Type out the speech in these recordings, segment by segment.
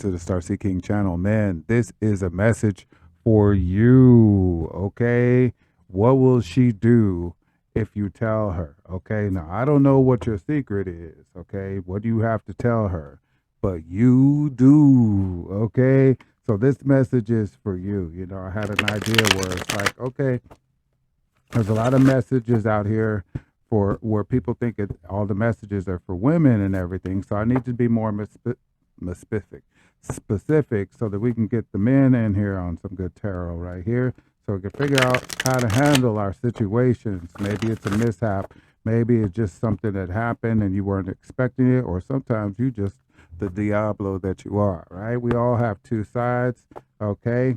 to the Starcy King channel. Man, this is a message for you. Okay. What will she do if you tell her? Okay. Now, I don't know what your secret is. Okay. What do you have to tell her? But you do. Okay. So this message is for you. You know, I had an idea where it's like, okay, there's a lot of messages out here for where people think all the messages are for women and everything. So I need to be more specific so that we can get the men in here on some good tarot right here. So we can figure out how to handle our situations. Maybe it's a mishap. Maybe it's just something that happened and you weren't expecting it. Or sometimes you just the Diablo that you are, right? We all have two sides, okay?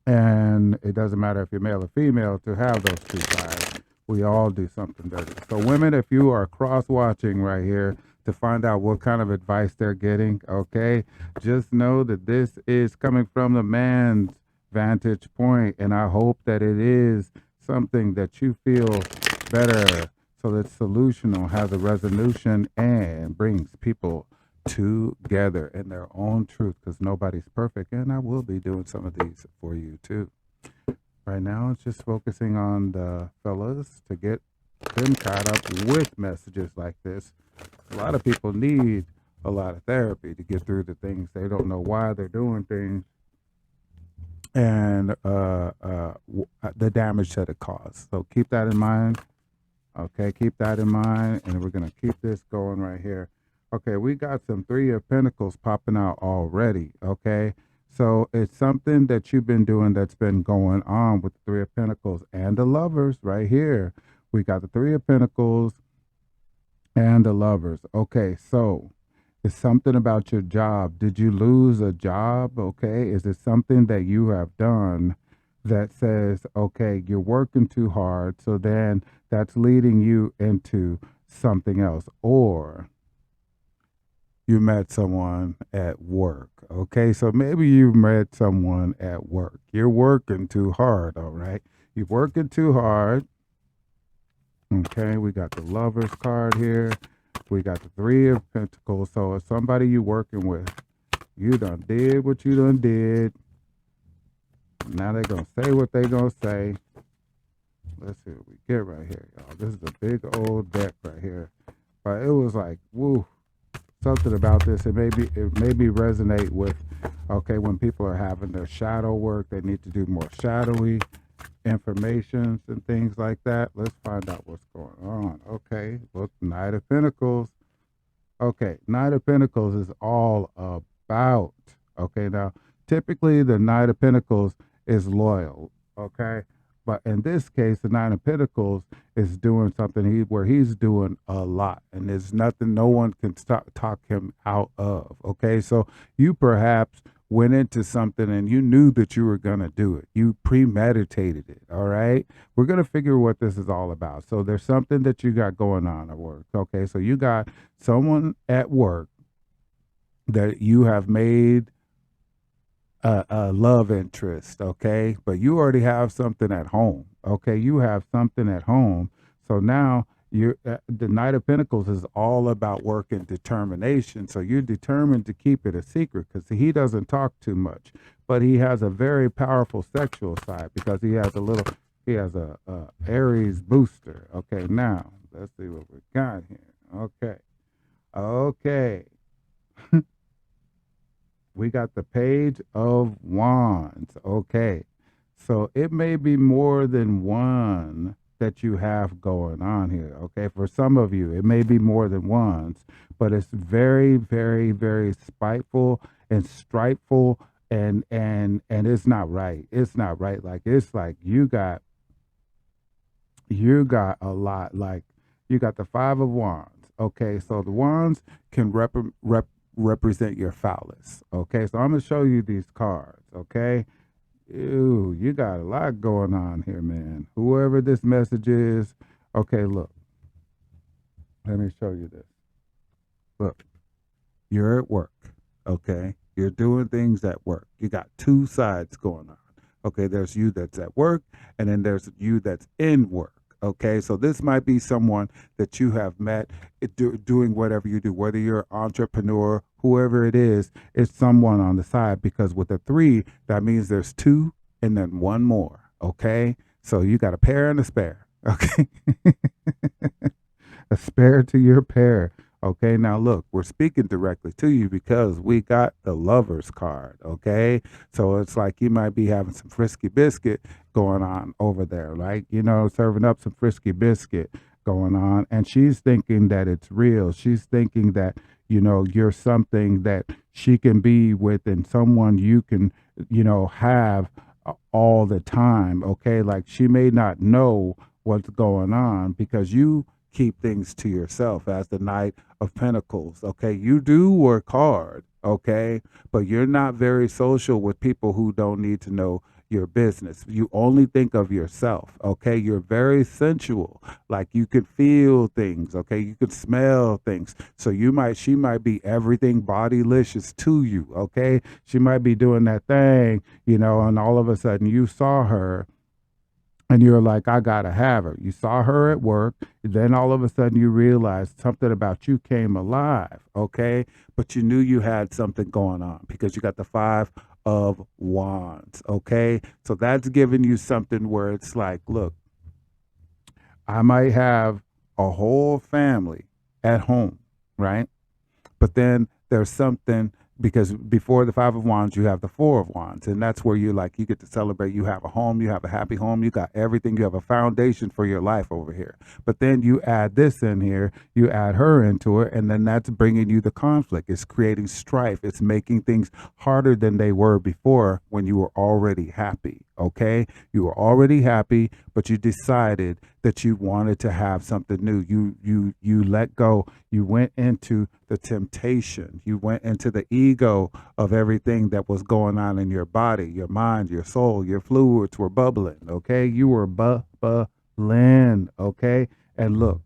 And it doesn't matter if you're male or female to have those two sides. We all do something dirty. So women, if you are cross-watching right here to find out what kind of advice they're getting, okay, just know that this is coming from the man's vantage point, and I hope that it is something that you feel better so that solutional has a resolution and brings people together in their own truth, because nobody's perfect, and I will be doing some of these for you too. Right now it's just focusing on the fellas to get them caught up with messages like this. A lot of people need a lot of therapy to get through the things. They don't know why they're doing things and the damage that it caused. So keep that in mind. Okay, keep that in mind, and we're gonna keep this going right here. Okay, we got some Three of Pentacles popping out already, okay? So it's something that you've been doing that's been going on with the Three of Pentacles and the Lovers right here. We got the Three of Pentacles and the Lovers. Okay, so it's something about your job. Did you lose a job, okay? Is it something that you have done that says, okay, you're working too hard, so then that's leading you into something else? Or you met someone at work. Okay, so maybe you met someone at work. You're working too hard, all right? You're working too hard. Okay, we got the Lovers card here. We got the Three of Pentacles. So it's somebody you working with. You done did what you done did. Now they're going to say what they going to say. Let's see what we get right here, y'all. This is a big old deck right here. But it was like, woo. Something about this, it made me resonate with, okay, when people are having their shadow work, they need to do more shadowy informations and things like that. Let's find out what's going on. Okay, look, Knight of Pentacles. Okay, Knight of Pentacles is all about, okay, now typically the Knight of Pentacles is loyal, okay, but in this case the Nine of Pentacles is doing something where he's doing a lot, and there's nothing no one can talk him out of. Okay, so you perhaps went into something and you knew that you were going to do it. You premeditated it. All right, we're going to figure what this is all about. So there's something that you got going on at work. Okay, so you got someone at work that you have made a love interest, okay? But you already have something at home, okay? You have something at home. So now you're the Knight of Pentacles is all about work and determination. So you're determined to keep it a secret because he doesn't talk too much, but he has a very powerful sexual side because he has a Aries booster. Okay, now let's see what we got here. Okay. We got the Page of Wands. Okay. So it may be more than one that you have going on here. Okay. For some of you, it may be more than once, but it's very, very, very spiteful and strifeful, and it's not right. It's not right. Like it's like you got a lot. Like you got the Five of Wands. Okay. So the wands can represent your phallus. Okay, so I'm gonna show you these cards. Okay, ew, you got a lot going on here, man. Whoever this message is, okay, look, let me show you this. Look, you're at work. Okay, you're doing things at work. You got two sides going on. Okay, there's you that's at work, and then there's you that's in work. Okay, so this might be someone that you have met doing whatever you do, whether you're an entrepreneur, whoever it is, it's someone on the side. Because with a three, that means there's two and then one more. Okay, so you got a pair and a spare. Okay, a spare to your pair. Okay, now look, we're speaking directly to you because we got the lover's card. Okay, so it's like you might be having some frisky biscuit going on over there, like, serving up some frisky biscuit going on. And she's thinking that it's real. She's thinking that, you're something that she can be with and someone you can, have all the time. Okay, like she may not know what's going on because you keep things to yourself as the Knight of Pentacles. Okay, you do work hard, okay, but you're not very social with people who don't need to know your business. You only think of yourself, okay? You're very sensual. Like you can feel things, okay? You can smell things. So she might be everything bodylicious to you, okay? She might be doing that thing, and all of a sudden you saw her and you're like, I gotta have her. You saw her at work, then all of a sudden you realized something about you came alive, okay? But you knew you had something going on because you got the Five of Wands, okay? So that's giving you something where it's like, look, I might have a whole family at home, right? But then there's something, because before the Five of Wands, you have the Four of Wands. And that's where you get to celebrate. You have a home, you have a happy home, you got everything, you have a foundation for your life over here. But then you add this in here, you add her into it, and then that's bringing you the conflict. It's creating strife. It's making things harder than they were before when you were already happy. Okay, you were already happy, but you decided that you wanted to have something new. You let go. You went into the temptation. You went into the ego of everything that was going on in your body, your mind, your soul. Your fluids were bubbling. Okay, you were bubbling. Okay, and look,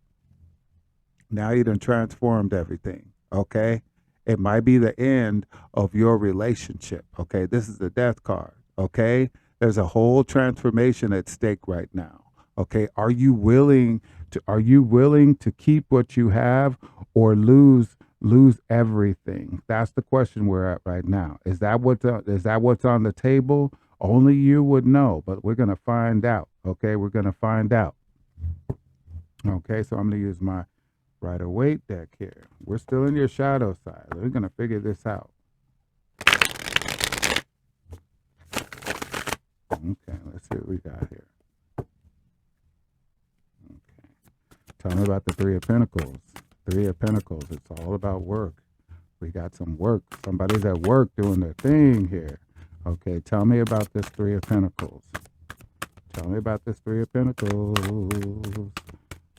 now you done transformed everything. Okay, it might be the end of your relationship. Okay, this is the Death card. Okay, there's a whole transformation at stake right now. Okay, are you willing to keep what you have or lose everything? That's the question we're at right now. Is that what's on the table? Only you would know, but we're gonna find out. Okay, we're gonna find out. Okay, so I'm gonna use my Rider Waite deck here. We're still in your shadow side. We're gonna figure this out. Okay, let's see what we got here. Okay. Tell me about the Three of Pentacles. Three of Pentacles. It's all about work. We got some work. Somebody's at work doing their thing here. Okay, tell me about this Three of Pentacles. Tell me about this Three of Pentacles.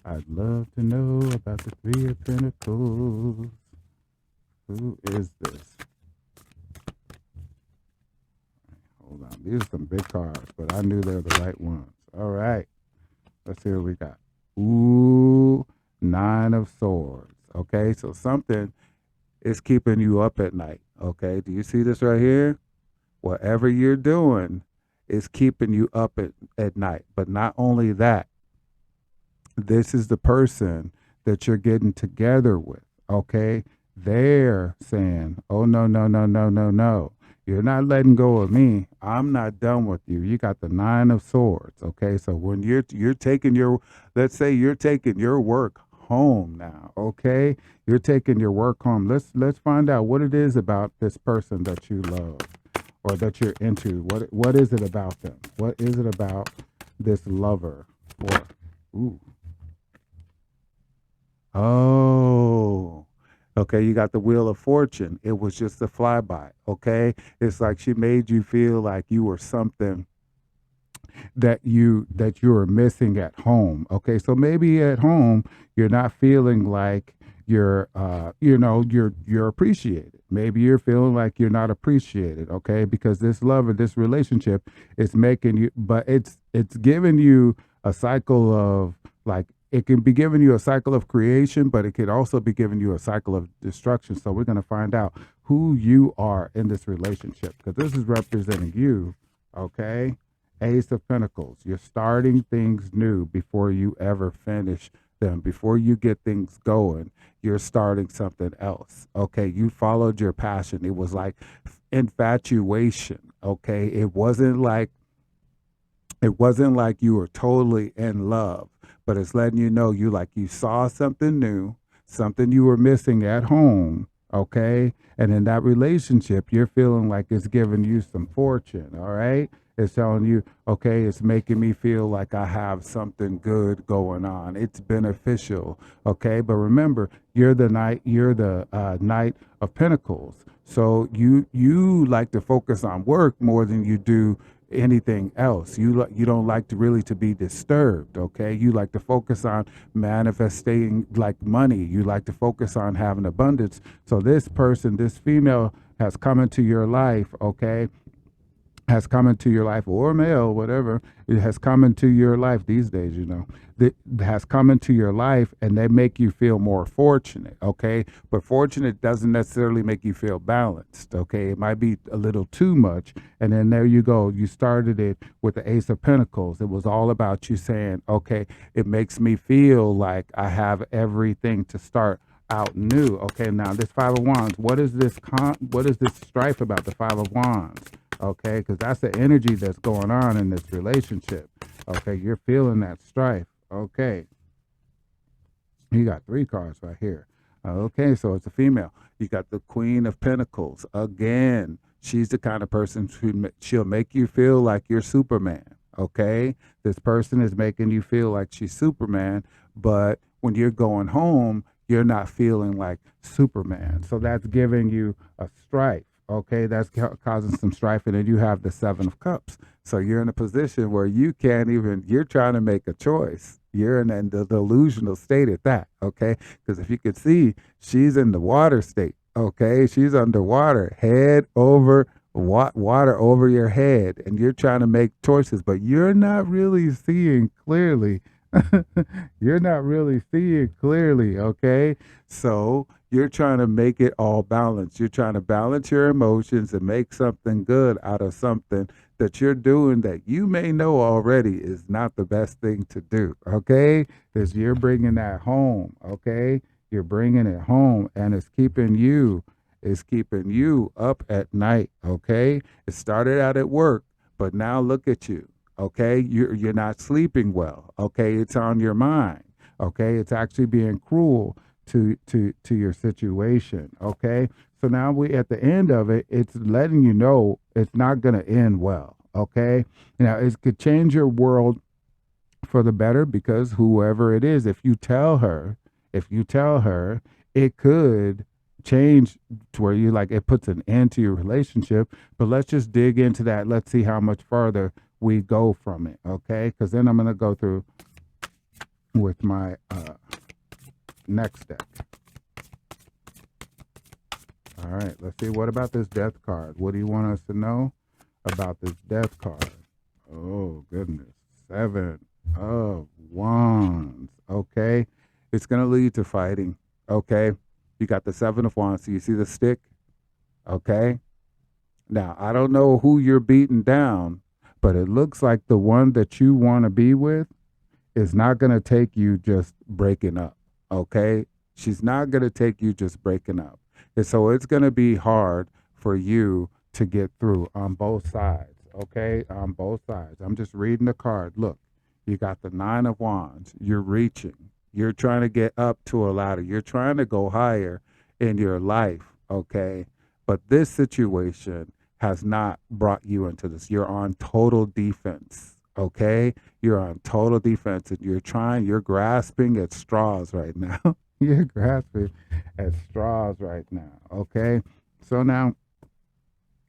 I'd love to know about the Three of Pentacles. Who is this? Hold on. These are some big cards, but I knew they were the right ones. All right. Let's see what we got. Ooh, Nine of Swords. Okay, so something is keeping you up at night. Okay, do you see this right here? Whatever you're doing is keeping you up at night. But not only that, this is the person that you're getting together with. Okay, they're saying, oh, no, no, no, no, no, no. You're not letting go of me. I'm not done with you. You got the Nine of Swords. Okay, so when you're taking let's say you're taking your work home now. Okay, you're taking your work home. Let's find out what it is about this person that you love or that you're into. What is it about them? What is it about this lover? Or ooh, oh. Okay, you got the Wheel of Fortune. It was just a flyby. Okay, it's like she made you feel like you were something that you were missing at home. Okay, so maybe at home you're not feeling like you're appreciated. Maybe you're feeling like you're not appreciated. Okay, because this love or this relationship is making you, but it's giving you a cycle of like, it can be giving you a cycle of creation, but it could also be giving you a cycle of destruction. So we're going to find out who you are in this relationship because this is representing you. Okay, Ace of Pentacles. You're starting things new before you ever finish them. Before you get things going, you're starting something else. Okay. You followed your passion. It was like infatuation. Okay. It wasn't like you were totally in love, but it's letting you know you saw something new, something you were missing at home, okay? And in that relationship, you're feeling like it's giving you some fortune, all right? It's telling you, okay, it's making me feel like I have something good going on. It's beneficial, okay? But remember, you're the Knight of Pentacles. So you like to focus on work more than you do anything else. You don't like to really to be disturbed, okay? You like to focus on manifesting like money. You like to focus on having abundance. So this person, this female has come into your life, okay? Has come into your life, or male, whatever, it has come into your life these days, that has come into your life, and they make you feel more fortunate, okay? But fortunate doesn't necessarily make you feel balanced, okay? It might be a little too much. And then there you go. You started it with the Ace of Pentacles. It was all about you saying, okay, it makes me feel like I have everything to start out new. Okay, now this Five of Wands, what is this strife about, the Five of Wands? Okay, because that's the energy that's going on in this relationship. Okay, you're feeling that strife. Okay, you got 3 cards right here. Okay, so it's a female. You got the Queen of Pentacles. Again, she's the kind of person she'll make you feel like you're Superman. Okay, this person is making you feel like she's Superman, but when you're going home, you're not feeling like Superman. So that's giving you a strife. Okay, that's causing some strife. And then you have the Seven of Cups. So you're in a position where you're trying to make a choice. You're in the delusional state at that. Okay, because if you could see, she's in the water state. Okay, she's underwater, head over water over your head, and you're trying to make choices, but you're not really seeing clearly. You're not really seeing clearly, okay? So you're trying to make it all balanced. You're trying to balance your emotions and make something good out of something that you're doing that you may know already is not the best thing to do, okay? Because you're bringing that home, okay? You're bringing it home, and it's keeping you up at night, okay? It started out at work, but now look at you. Okay, you're not sleeping well. Okay, it's on your mind. Okay, it's actually being cruel to your situation. Okay, so now we at the end of it, it's letting you know it's not going to end well. Okay, now it could change your world for the better, because whoever it is, if you tell her, it could change to where you like it puts an end to your relationship. But let's just dig into that. Let's see how much further we go from it. Okay, because then I'm going to go through with my next deck. All right, let's see. What about this Death card? What do you want us to know about this Death card? Oh goodness, 7 of Wands. Okay, it's going to lead to fighting. Okay, you got the 7 of Wands. So you see the stick? Okay, now I don't know who you're beating down, but it looks like the one that you want to be with is not going to take you just breaking up. Okay, she's not going to take you just breaking up. And so it's going to be hard for you to get through on both sides. Okay, on both sides. I'm just reading the card. Look, you got the 9 of Wands. You're reaching. You're trying to get up to a ladder. You're trying to go higher in your life. Okay, but this situation has not brought you into this. You're on total defense. Okay, you're on total defense, and you're grasping at straws right now. You're grasping at straws right now. Okay, so now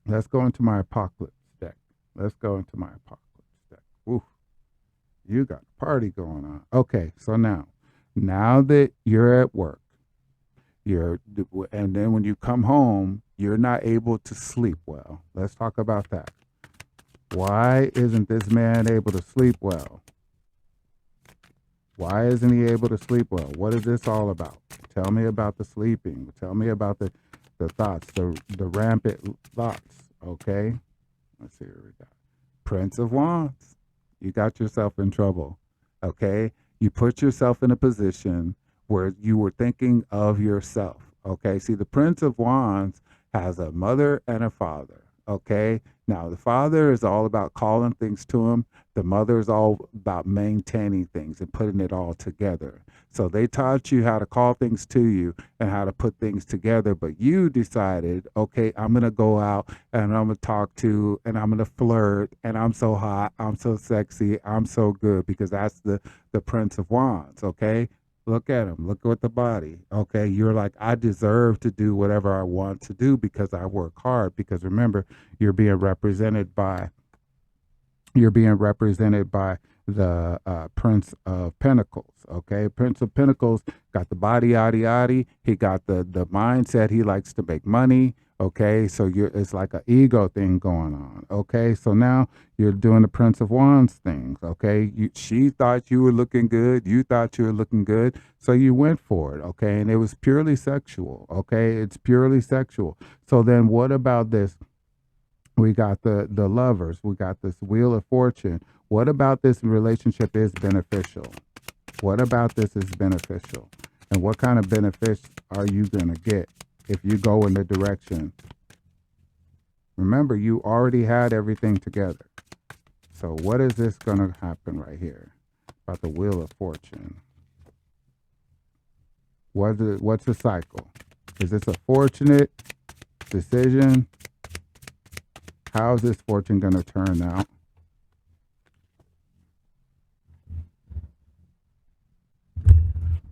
let's go into my apocalypse deck. Let's go into my apocalypse deck. Ooh, you got a party going on. Okay, so now that you're at work, and then when you come home, you're not able to sleep well. Let's talk about that. Why isn't this man able to sleep well? Why isn't he able to sleep well? What is this all about? Tell me about the sleeping. Tell me about the thoughts, the rampant thoughts. Okay, let's see what we got. Prince of Wands. You got yourself in trouble. Okay. You put yourself in a position where you were thinking of yourself. Okay. See, the Prince of Wands has a mother and a father. Okay. Now, the father is all about calling things to him. The mother is all about maintaining things and putting it all together. So they taught you how to call things to you and how to put things together. But you decided, okay, I'm going to go out and I'm going to talk to and I'm going to flirt and I'm so hot, I'm so sexy, I'm so good because that's the Prince of Wands. Okay. Look at him. Look at the body. Okay. You're like, I deserve to do whatever I want to do because I work hard. Because remember, you're being represented by you're being represented by the Prince of Pentacles. Okay, Prince of Pentacles got the body, yaddy yaddy. He got the mindset. He likes to make money. Okay, so it's like an ego thing going on. Okay, so now you're doing the Prince of Wands things. Okay, she thought you were looking good. You thought you were looking good, so you went for it. Okay, and it was purely sexual. Okay, it's purely sexual. So then, what about this? We got the lovers. We got this wheel of fortune. What about this relationship is beneficial? What about this is beneficial? And what kind of benefits are you going to get if you go in the direction? Remember, you already had everything together. So what is this going to happen right here about the wheel of fortune? What's the cycle? Is this a fortunate decision? How is this fortune going to turn out?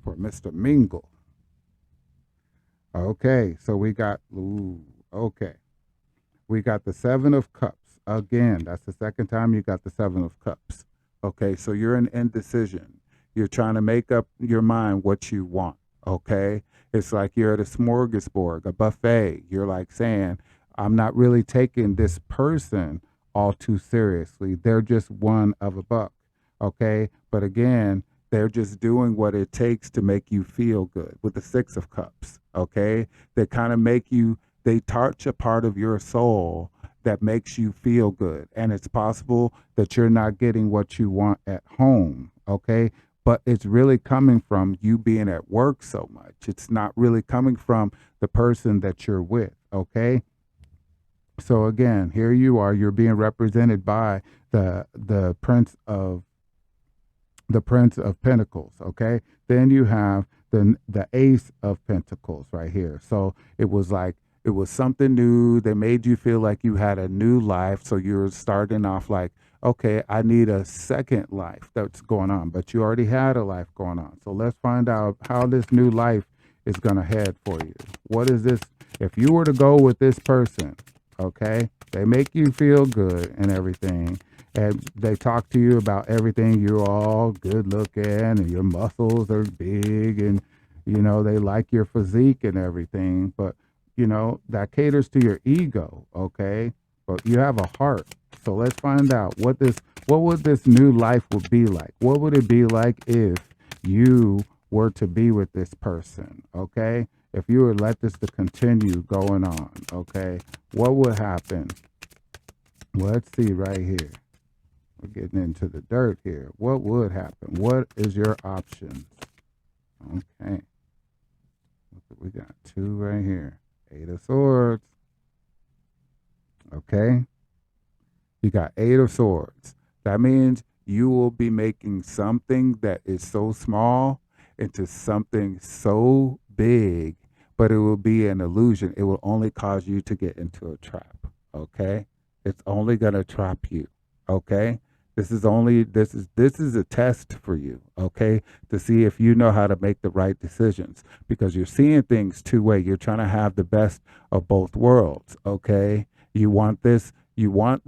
For Mr. Mingle. Okay, so we got, okay. We got the Seven of Cups. Again, that's the second time you got the Seven of Cups. Okay, so you're in indecision. You're trying to make up your mind what you want. Okay, it's like you're at a smorgasbord, a buffet. You're like saying, I'm not really taking this person all too seriously. They're just one of a buck. Okay, but again, they're just doing what it takes to make you feel good with the Six of Cups. Okay, they kind of make you, they touch a part of your soul that makes you feel good. And it's possible that you're not getting what you want at home. Okay, but it's really coming from you being at work so much. It's not really coming from the person that you're with. Okay, so again, here you are. You're being represented by the Prince of Pentacles. Okay, then you have the Ace of Pentacles right here. So it was like it was something new. They made you feel like you had a new life. So you're starting off like, okay, I need a second life that's going on, but you already had a life going on. So let's find out how this new life is going to head for you. What is this? If you were to go with this person, okay, they make you feel good and everything. And they talk to you about everything. You're all good looking and your muscles are big and, they like your physique and everything. But, that caters to your ego, okay? But you have a heart. So let's find out what would this new life would be like? What would it be like if you were to be with this person, okay? If you would let this to continue going on, okay? What would happen? Let's see right here. We're getting into the dirt here. What would happen? What is your options? Okay. We got two right here. Eight of Swords. Okay. You got Eight of Swords. That means you will be making something that is so small into something so big, but it will be an illusion. It will only cause you to get into a trap. Okay. It's only going to trap you. Okay. This is a test for you, okay, to see if you know how to make the right decisions because you're seeing things two way. You're trying to have the best of both worlds, okay? You want this, you want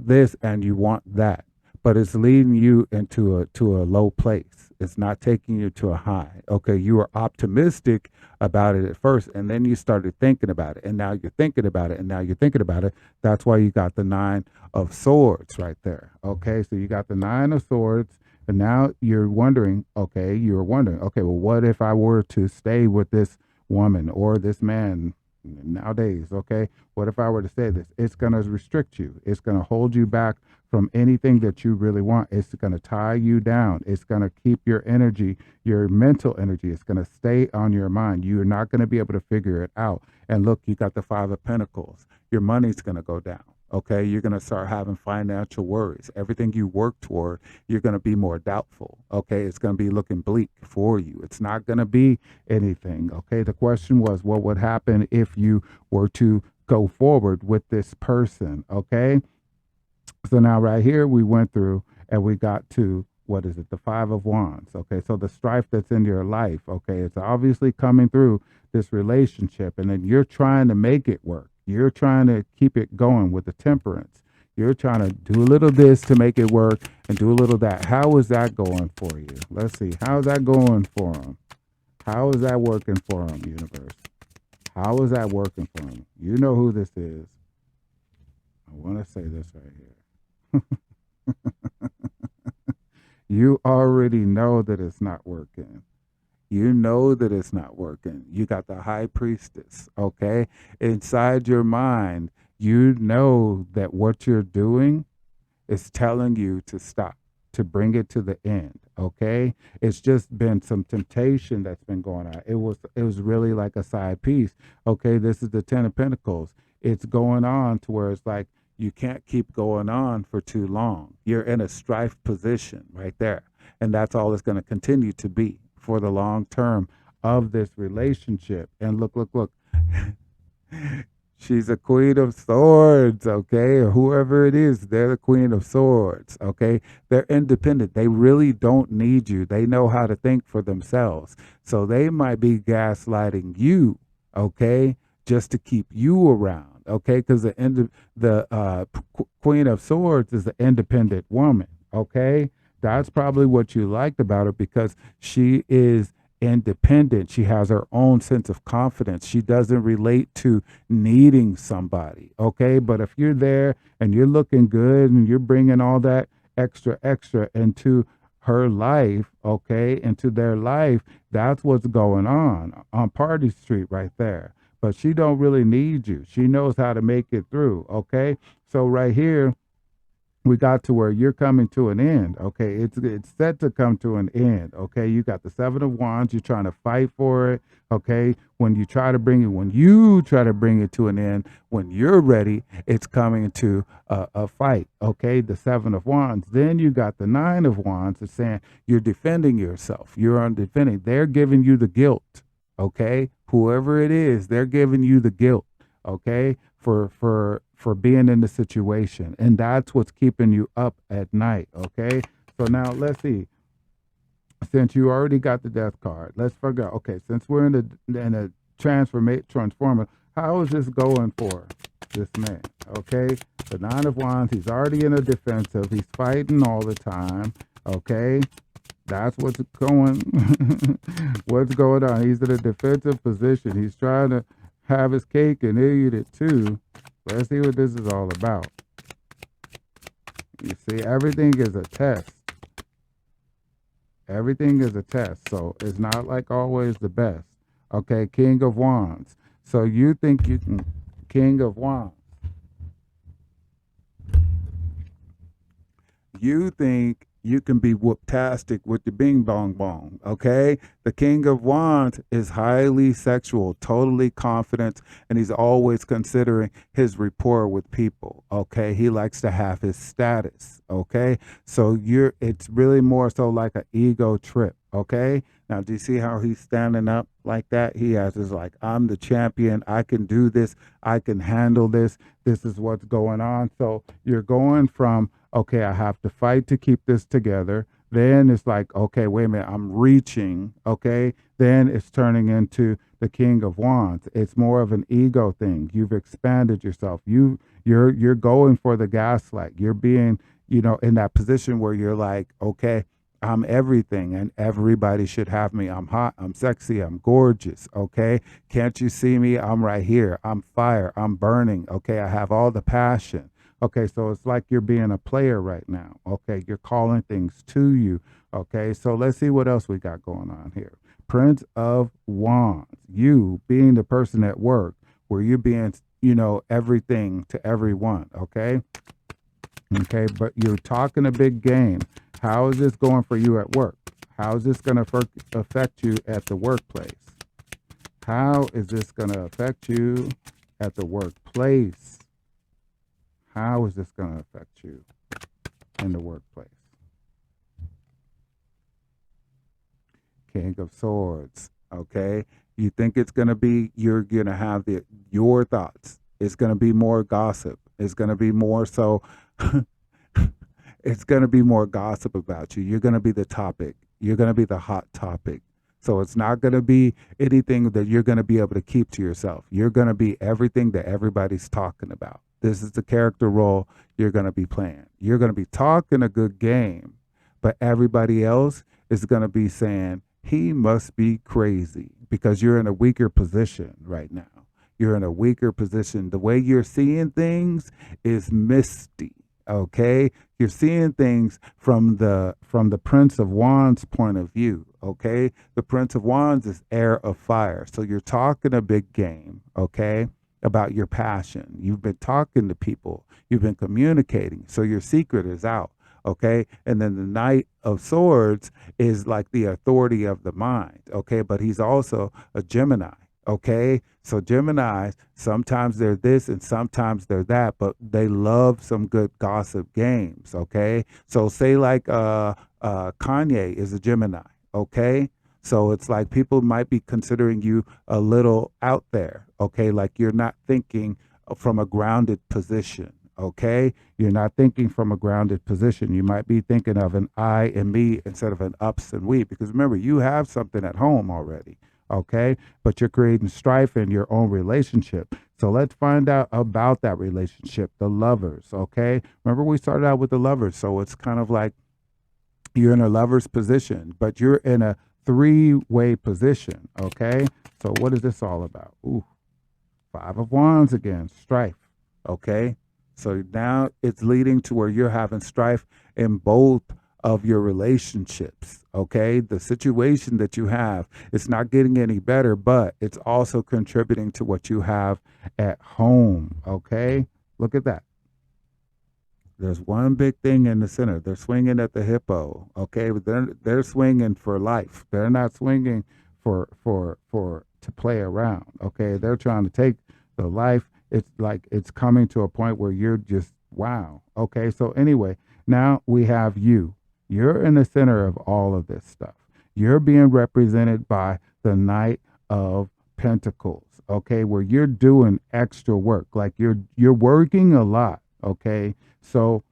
this, and you want that, but it's leading you into a low place. It's not taking you to a high. Okay, you were optimistic about it at first, and then you started thinking about it, and now you're thinking about it, and now you're thinking about it. That's why you got the Nine of Swords right there. Okay, so you got the Nine of Swords, and now you're wondering, okay, well, what if I were to stay with this woman or this man nowadays? Okay, what if I were to say this? It's going to restrict you. It's going to hold you back from anything that you really want. It's going to tie you down. It's going to keep your energy, your mental energy. It's going to stay on your mind. You're not going to be able to figure it out. And look, you got the Five of Pentacles. Your money's going to go down. Okay, you're going to start having financial worries. Everything you work toward, you're going to be more doubtful. Okay, it's going to be looking bleak for you. It's not going to be anything. Okay, the question was, what would happen if you were to go forward with this person? Okay, so now right here we went through and we got to, what is it, the Five of Wands. Okay, so the strife that's in your life, okay, it's obviously coming through this relationship, and then you're trying to make it work. You're trying to keep it going with the Temperance. You're trying to do a little this to make it work and do a little that. How is that going for you? Let's see. How's that going for them? How is that working for them, universe? How is that working for them? You know who this is. I want to say this right here. You already know that it's not working. You know that it's not working. You got the High Priestess, okay? Inside your mind, you know that what you're doing is telling you to stop, to bring it to the end, okay? It's just been some temptation that's been going on. It was really like a side piece, okay? This is the Ten of Pentacles. It's going on to where it's like you can't keep going on for too long. You're in a strife position right there, and that's all it's going to continue to be for the long term of this relationship. And look. She's a Queen of Swords, okay? Or whoever it is, they're the Queen of Swords, okay? They're independent. They really don't need you. They know how to think for themselves. So they might be gaslighting you, okay, just to keep you around, okay? Because the Queen of Swords is an independent woman, okay? That's probably what you liked about her, because she is independent. She has her own sense of confidence. She doesn't relate to needing somebody. Okay. But if you're there and you're looking good and you're bringing all that extra into her life, okay, into their life, that's what's going on Party Street right there. But she don't really need you. She knows how to make it through. Okay. So right here, we got to where you're coming to an end. Okay, it's set to come to an end. Okay, you got the Seven of Wands. You're trying to fight for it. Okay, when you try to bring it to an end, when you're ready, it's coming to a fight. Okay, the Seven of Wands. Then you got the Nine of Wands. It's saying you're defending yourself. You're undefending. They're giving you the guilt. Okay, whoever it is, they're giving you the guilt. Okay, for being in the situation, and that's what's keeping you up at night. Okay, so now let's see, since you already got the Death card, let's figure out, okay, since we're in a transformer, how is this going for this man? Okay, the Nine of Wands, he's already in a defensive, he's fighting all the time. Okay, that's what's going what's going on. He's in a defensive position. He's trying to have his cake and eat it too. Let's see what this is all about. You see, everything is a test. Everything is a test. So it's not like always the best. Okay, King of Wands. So you think you can, King of Wands. You think you can be whoop-tastic with the bing bong bong, okay? The King of Wands is highly sexual, totally confident, and he's always considering his rapport with people, okay? He likes to have his status, okay? So it's really more so like an ego trip, okay? Now, do you see how he's standing up like that? He has his like, I'm the champion. I can do this. I can handle this. This is what's going on. So you're going from, okay, I have to fight to keep this together. Then it's like, okay, wait a minute, I'm reaching. Okay. Then it's turning into the King of Wands. It's more of an ego thing. You've expanded yourself. You're going for the gaslight. You're being, in that position where you're like, okay, I'm everything and everybody should have me. I'm hot, I'm sexy, I'm gorgeous, okay? Can't you see me? I'm right here. I'm fire, I'm burning, okay? I have all the passion. Okay, so it's like you're being a player right now, okay? You're calling things to you, okay? So let's see what else we got going on here. Prince of Wands, you being the person at work where you're being, everything to everyone, okay? Okay, but you're talking a big game. How is this going for you at work? How is this going to affect you at the workplace? How is this going to affect you at the workplace? How is this going to affect you in the workplace? King of Swords. Okay, you think it's going to be, you're going to have your thoughts. It's going to be more gossip. It's going to be more so. It's going to be more gossip about you. You're going to be the topic. You're going to be the hot topic. So it's not going to be anything that you're going to be able to keep to yourself. You're going to be everything that everybody's talking about. This is the character role you're going to be playing. You're going to be talking a good game, but everybody else is going to be saying, he must be crazy, because you're in a weaker position right now. You're in a weaker position. The way you're seeing things is misty. Okay, you're seeing things from the Prince of Wands point of view. Okay, the Prince of Wands is air of fire, so you're talking a big game. Okay, about your passion. You've been talking to people. You've been communicating, so your secret is out. Okay, and then the Knight of Swords is like the authority of the mind. Okay, but he's also a Gemini. Okay, so Geminis, sometimes they're this and sometimes they're that, but they love some good gossip games. Okay, so say like Kanye is a Gemini. Okay, so it's like people might be considering you a little out there. Okay, like you're not thinking from a grounded position. Okay, you're not thinking from a grounded position. You might be thinking of an I and me instead of an ups and we, because remember, you have something at home already. Okay, but you're creating strife in your own relationship. So let's find out about that relationship, the lovers. Okay, remember we started out with the lovers, so it's kind of like you're in a lover's position, but you're in a three-way position. Okay, so what is this all about? Ooh, Five of Wands again, strife. Okay, so now it's leading to where you're having strife in both of your relationships. Okay, the situation that you have, it's not getting any better, but it's also contributing to what you have at home. Okay, look at that. There's one big thing in the center. They're swinging at the hippo. Okay, but they're swinging for life. They're not swinging for to play around. Okay, they're trying to take the life. It's like it's coming to a point where you're just wow. Okay, so anyway, now we have you. You're in the center of all of this stuff. You're being represented by the Knight of Pentacles. Okay, where you're doing extra work, like you're working a lot. Okay, so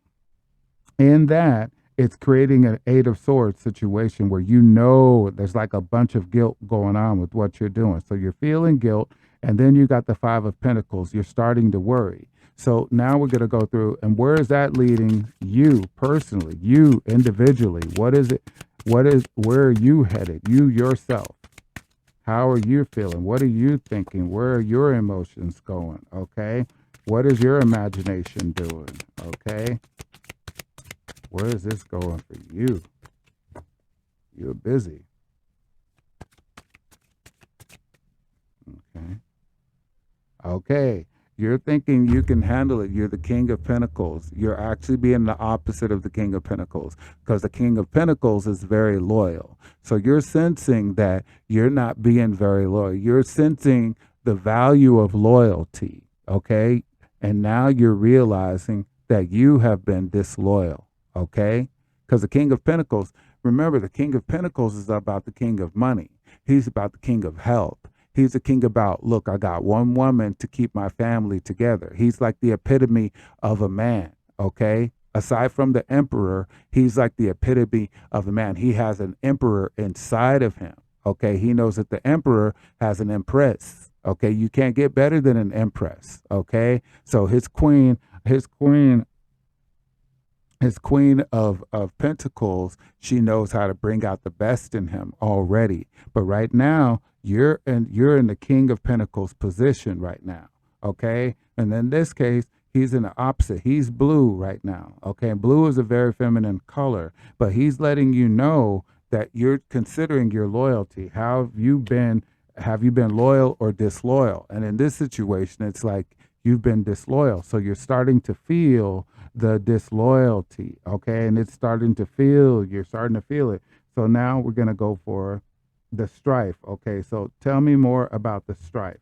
in that, it's creating an Eight of Swords situation where you know there's like a bunch of guilt going on with what you're doing. So you're feeling guilt, and then you got the Five of Pentacles. You're starting to worry. So now we're going to go through, and where is that leading you personally, you individually? What is it? Where are you headed? You yourself. How are you feeling? What are you thinking? Where are your emotions going? Okay. What is your imagination doing? Okay. Where is this going for you? You're busy. Okay. Okay. You're thinking you can handle it. You're the King of Pentacles. You're actually being the opposite of the King of Pentacles, because the King of Pentacles is very loyal. So you're sensing that you're not being very loyal. You're sensing the value of loyalty. Okay. And now you're realizing that you have been disloyal. Okay. Because the King of Pentacles, remember, the King of Pentacles is about the King of money. He's about the King of health. He's a king about, look, I got one woman to keep my family together. He's like the epitome of a man, okay? Aside from the emperor, he's like the epitome of a man. He has an emperor inside of him, okay? He knows that the emperor has an empress, okay? You can't get better than an empress, okay? So his queen of Pentacles, she knows how to bring out the best in him already. But right now, you're in the King of Pentacles position right now. Okay. And in this case, he's in the opposite. He's blue right now. Okay. And blue is a very feminine color, but he's letting you know that you're considering your loyalty. How have you been loyal or disloyal? And in this situation, it's like you've been disloyal. So you're starting to feel the disloyalty, okay? And it's starting to feel, you're starting to feel it. So now we're going to go for the strife, okay? So tell me more about the strife,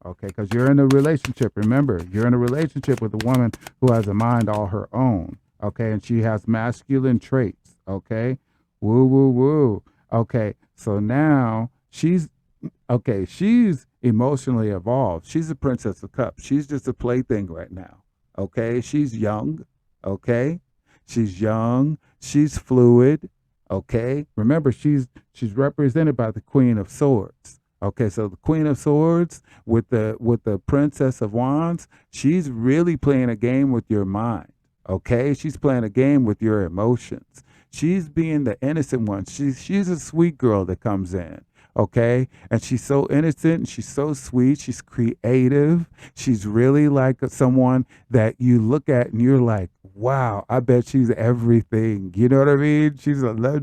okay? Because you're in a relationship. Remember, you're in a relationship with a woman who has a mind all her own, okay? And she has masculine traits, okay? Woo, woo, woo. Okay, so now she's emotionally evolved. She's a princess of cups. She's just a plaything right now. Okay, she's young. Okay, she's young. She's fluid. Okay, remember she's represented by the Queen of Swords. Okay, so the Queen of Swords with the Princess of Wands, she's really playing a game with your mind. Okay, she's playing a game with your emotions. She's being the innocent one. She's a sweet girl that comes in, okay? And she's so innocent and she's so sweet. She's creative. She's really like someone that you look at and you're like, wow, I bet she's everything. You know what I mean?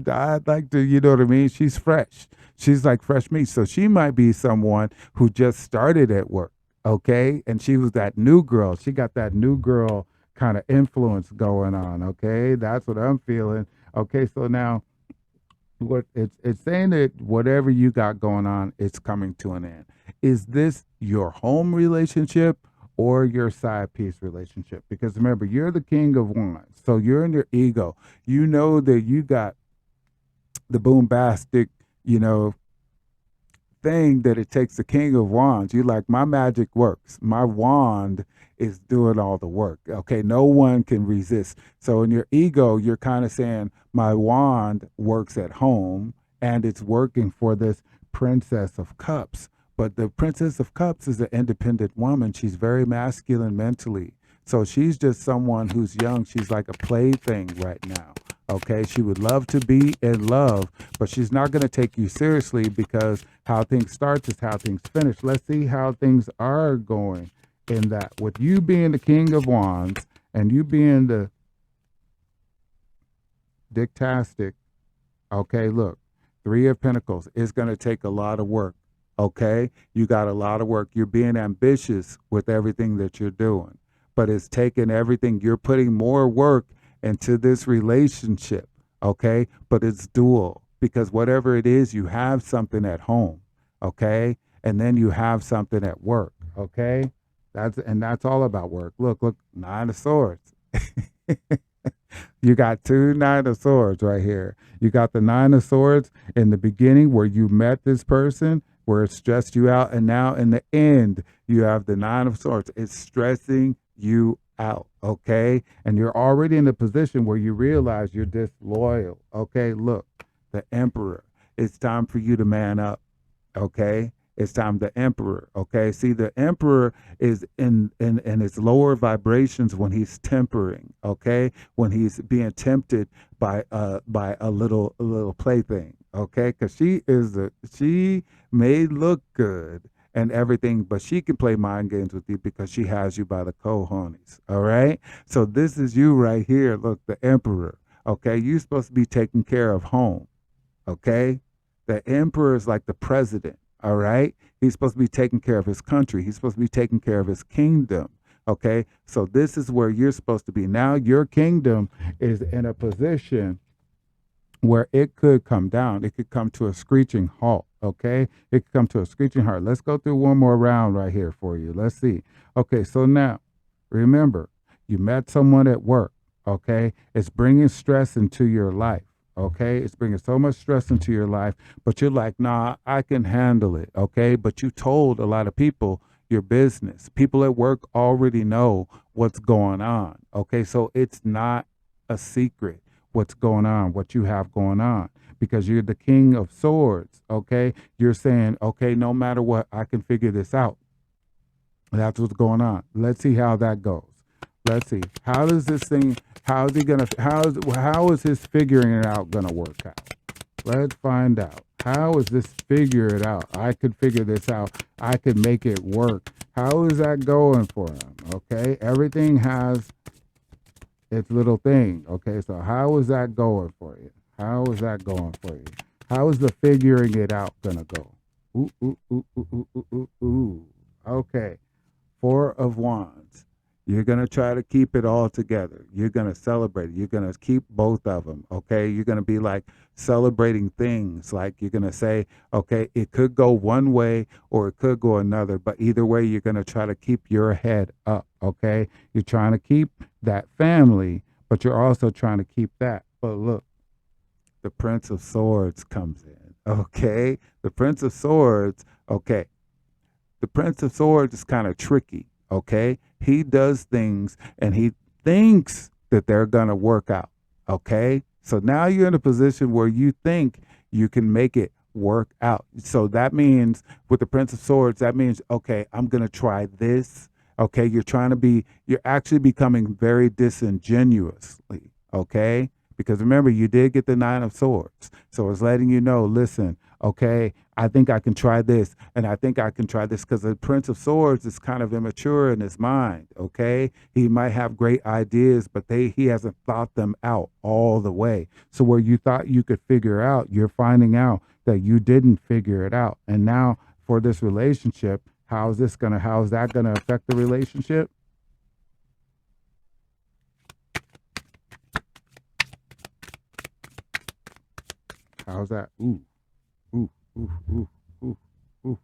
I'd like to, you know what I mean? She's fresh. She's like fresh meat. So she might be someone who just started at work, okay? And she was that new girl. She got that new girl kind of influence going on, okay? That's what I'm feeling. Okay, so now what it's saying that whatever you got going on, it's coming to an end. Is this your home relationship or your side piece relationship? Because remember, you're the king of wands, so you're in your ego. You know that you got the bombastic, you know, thing that it takes the king of wands. You like, my magic works. My wand is doing all the work. Okay, no one can resist. So in your ego, you're kind of saying, my wand works at home and it's working for this princess of cups. But the princess of cups is an independent woman. She's very masculine mentally. So she's just someone who's young. She's like a plaything right now. Okay, she would love to be in love, but she's not going to take you seriously because how things start is how things finish. Let's see how things are going in that. With you being the king of wands and you being the dictastic, okay, look, three of pentacles is going to take a lot of work. Okay, you got a lot of work. You're being ambitious with everything that you're doing, but it's taking everything. You're putting more work into this relationship, okay? But it's dual because whatever it is, you have something at home, okay? And then you have something at work, okay? That's all about work. Look, Nine of Swords. You got two Nine of Swords right here. You got the Nine of Swords in the beginning where you met this person, where it stressed you out. And now in the end, you have the Nine of Swords. It's stressing you out, okay? And you're already in a position where you realize you're disloyal, okay? Look, the Emperor. It's time for you to man up, okay? It's time the Emperor, okay? See, the Emperor is in his lower vibrations when he's tempering, okay? When he's being tempted by a little plaything, okay? Because she may look good and everything, but she can play mind games with you because she has you by the cojones, all right? So this is you right here. Look, the Emperor, okay? You're supposed to be taking care of home, okay? The Emperor is like the president, all right? He's supposed to be taking care of his country. He's supposed to be taking care of his kingdom, okay? So this is where you're supposed to be. Now your kingdom is in a position where it could come down. It could come to a screeching halt, okay? It could come to a screeching halt. Let's go through one more round right here for you. Let's see. Okay, so now, remember, you met someone at work, okay? It's bringing stress into your life, okay? It's bringing so much stress into your life, but you're like, nah, I can handle it, okay? But you told a lot of people your business. People at work already know what's going on, okay? So it's not a secret what's going on, what you have going on, because you're the king of swords, okay? You're saying, okay, no matter what, I can figure this out. That's what's going on. Let's see how that goes. Let's see. How does this thing, how is his figuring it out gonna work out? Let's find out. How is this figure it out? I could figure this out. I could make it work. How is that going for him? Okay, everything has its little thing. Okay, so how is that going for you? How is that going for you? How is the figuring it out gonna go? Ooh, ooh, ooh, ooh, ooh, ooh, ooh. Okay. Four of Wands. You're going to try to keep it all together. You're going to celebrate. You're going to keep both of them, okay? You're going to be like celebrating things. Like you're going to say, okay, it could go one way or it could go another, but either way, you're going to try to keep your head up, okay? You're trying to keep that family, but you're also trying to keep that. But look, the Prince of Swords comes in, okay? The Prince of Swords, okay. The Prince of Swords is kind of tricky, okay? He does things and he thinks that they're going to work out, okay? So now you're in a position where you think you can make it work out. So that means with the Prince of Swords, that means, okay, I'm going to try this. Okay, you're actually becoming very disingenuously, okay? Because remember, you did get the Nine of Swords. So it's letting you know, listen, okay, I think I can try this, and I think I can try this, because the Prince of Swords is kind of immature in his mind, okay? He might have great ideas, but he hasn't thought them out all the way. So where you thought you could figure out, you're finding out that you didn't figure it out. And now for this relationship, how's that gonna affect the relationship? How's that? Ooh, ooh, ooh, ooh, ooh, ooh.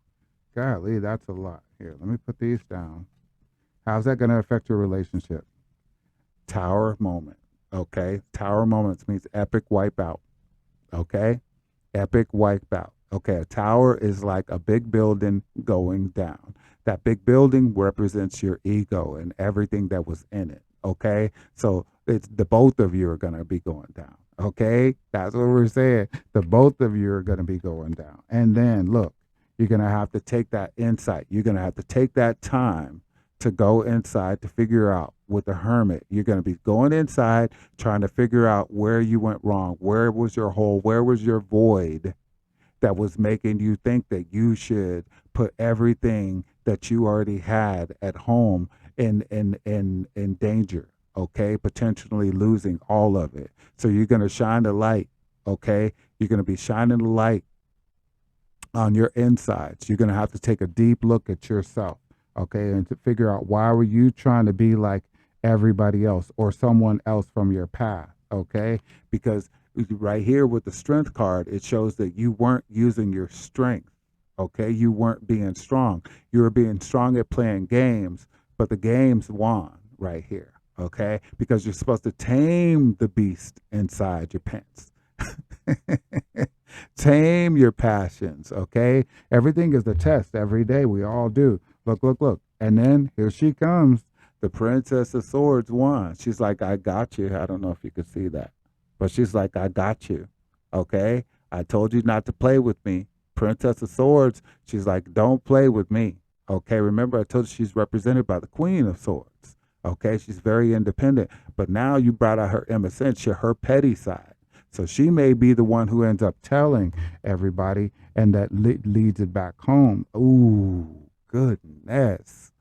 Golly, that's a lot. Here, let me put these down. How's that gonna affect your relationship? Tower moment. Okay. Tower moments means epic wipeout. Okay. Epic wipeout. Okay, a tower is like a big building going down. That big building represents your ego and everything that was in it. Okay, so it's the both of you are gonna be going down. Okay, that's what we're saying. The both of you are gonna be going down. And then look, you're gonna have to take that insight. You're gonna have to take that time to go inside to figure out with the hermit. You're gonna be going inside trying to figure out where you went wrong. Where was your hole? Where was your void that was making you think that you should put everything that you already had at home in danger, okay? Potentially losing all of it. So you're going to shine the light, okay? You're going to be shining the light on your insides. You're going to have to take a deep look at yourself, okay? And to figure out, why were you trying to be like everybody else or someone else from your past, okay? Because right here with the strength card, it shows that you weren't using your strength, okay? You weren't being strong. You were being strong at playing games, but the games won right here, okay? Because you're supposed to tame the beast inside your pants. Tame your passions, okay? Everything is a test every day. We all do. Look, look, look. And then here she comes. The Princess of Swords won. She's like, I got you. I don't know if you could see that. But she's like, I got you. Okay? I told you not to play with me. Princess of Swords, she's like, don't play with me. Okay? Remember, I told you she's represented by the Queen of Swords. Okay? She's very independent. But now you brought out her innocence, her petty side. So she may be the one who ends up telling everybody, and that leads it back home. Ooh, goodness.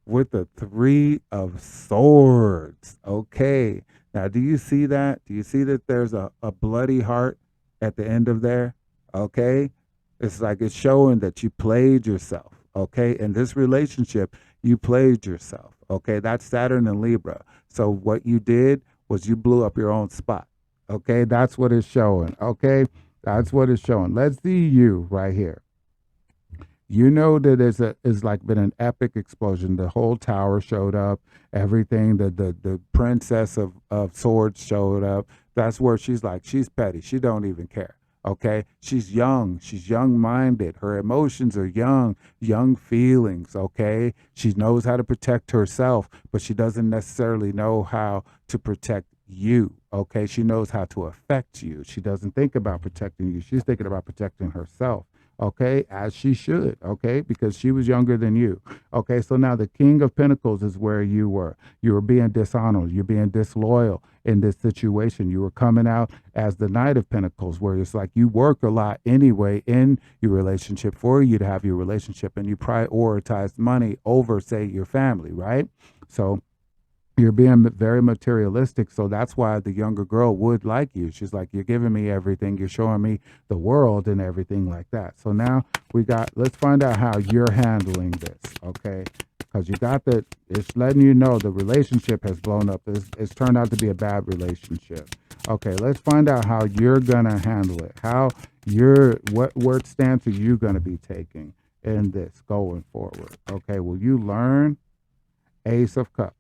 With the Three of Swords. Okay. Now, do you see that? Do you see that there's a bloody heart at the end of there? Okay. It's like it's showing that you played yourself. Okay. In this relationship, you played yourself. Okay. That's Saturn and Libra. So what you did was you blew up your own spot. Okay. That's what it's showing. Okay. That's what it's showing. Let's see you right here. You know that it's like been an epic explosion. The whole tower showed up, everything. The princess of swords showed up. That's where she's like, she's petty. She don't even care. Okay, she's young. She's young-minded. Her emotions are young feelings. Okay, she knows how to protect herself, but she doesn't necessarily know how to protect you. Okay, she knows how to affect you. She doesn't think about protecting you. She's thinking about protecting herself. Okay, as she should, okay, because she was younger than you. Okay, so now the King of Pentacles is where you were. You were being dishonored. You're being disloyal in this situation. You were coming out as the Knight of Pentacles, where it's like you work a lot anyway in your relationship for you to have your relationship, and you prioritize money over, say, your family, right? So you're being very materialistic, so that's why the younger girl would like you. She's like, you're giving me everything, you're showing me the world and everything like that. So now let's find out how you're handling this. Okay, because you got the, it's letting you know the relationship has blown up. It's turned out to be a bad relationship. Okay, let's find out how you're gonna handle it. How you're, what stance are you gonna be taking in this going forward? Okay, will you learn? Ace of Cups.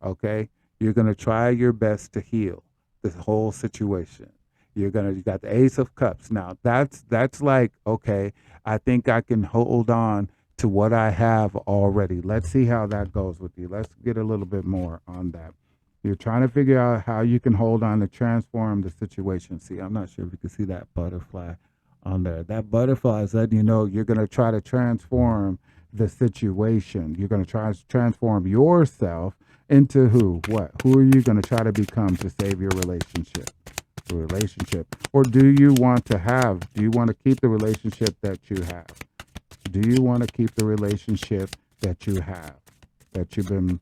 Okay, you're gonna try your best to heal this whole situation. You got the Ace of Cups. Now that's like, okay, I think I can hold on to what I have already. Let's see how that goes with you. Let's get a little bit more on that. You're trying to figure out how you can hold on to transform the situation. See, I'm not sure if you can see that butterfly on there. That butterfly is letting you know you're going to try to transform the situation. You're going to try to transform yourself into who? What? Who are you going to try to become to save your relationship? The relationship. Or do you want to have, do you want to keep the relationship that you have? Do you want to keep the relationship that you have, that you've been,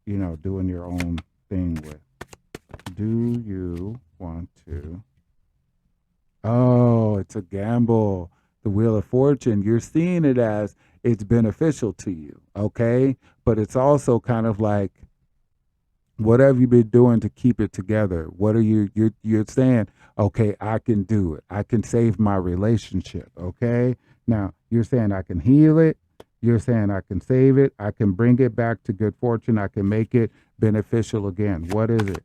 doing your own thing with? Do you want to? Oh, it's a gamble. The Wheel of Fortune, you're seeing it as it's beneficial to you, okay? But it's also kind of like, what have you been doing to keep it together? What are you're saying, okay, I can do it. I can save my relationship, okay? Now, you're saying I can heal it. You're saying I can save it. I can bring it back to good fortune. I can make it beneficial again. What is it?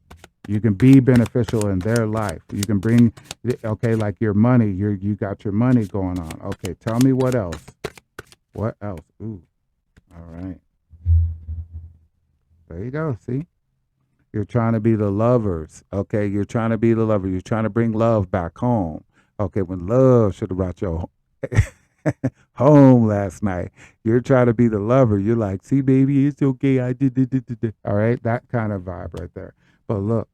You can be beneficial in their life. You can bring, okay, like your money. You got your money going on. Okay, tell me what else. What else? Ooh, all right. There you go. See? You're trying to be the lovers. Okay. You're trying to be the lover. You're trying to bring love back home. Okay. When love should have brought you home last night. You're trying to be the lover. You're like, see, baby, it's okay. I did. All right. That kind of vibe right there. But look,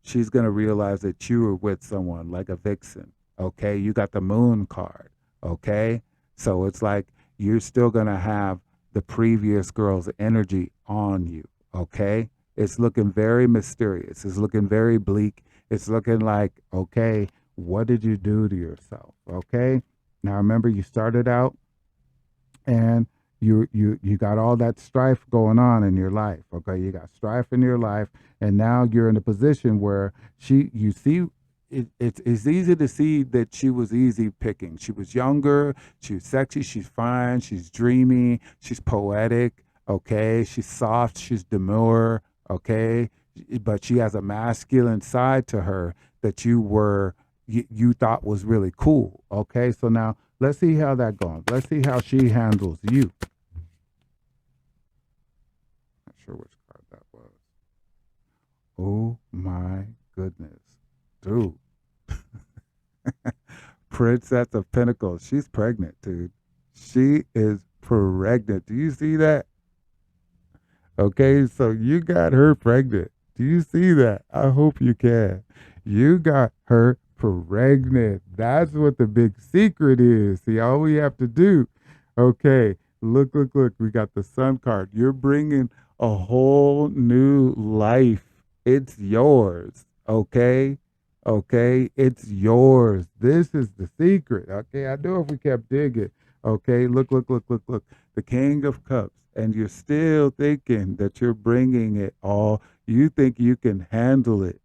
she's going to realize that you were with someone like a vixen. Okay. You got the moon card. Okay. So it's like you're still going to have the previous girl's energy on you. Okay. It's looking very mysterious. It's looking very bleak. It's looking like, okay, what did you do to yourself? Okay. Now remember, you started out and you got all that strife going on in your life. Okay, you got strife in your life, and now you're in a position where you see it's easy to see that she was easy picking. She was younger, she was sexy, she's fine, she's dreamy, she's poetic. Okay, she's soft, she's demure. Okay, but she has a masculine side to her that you thought was really cool. Okay, so now let's see how that goes. Let's see how she handles you. Not sure which card that was. Oh my goodness. Dude. Princess of Pentacles. She's pregnant, dude. She is pregnant. Do you see that? Okay, so you got her pregnant. Do you see that? I hope you can. You got her pregnant. That's what the big secret is. See, all we have to do. Okay, look. We got the Sun card. You're bringing a whole new life. It's yours. Okay, it's yours. This is the secret. Okay, I know if we kept digging. Okay, look. The King of Cups, and you're still thinking that you're bringing it all. You think you can handle it.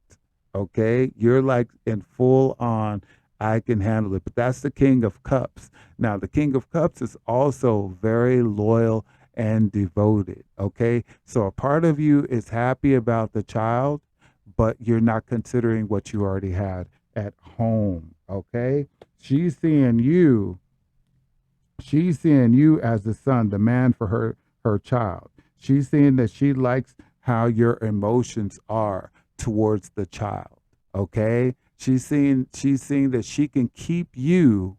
Okay, you're like in full on, I can handle it. But that's the King of Cups. Now, the King of Cups is also very loyal and devoted. Okay, so a part of you is happy about the child, but you're not considering what you already had at home. Okay, she's seeing you She's seeing you as the son, the man for her child. She's seeing that she likes how your emotions are towards the child. Okay? She's seeing that she can keep you,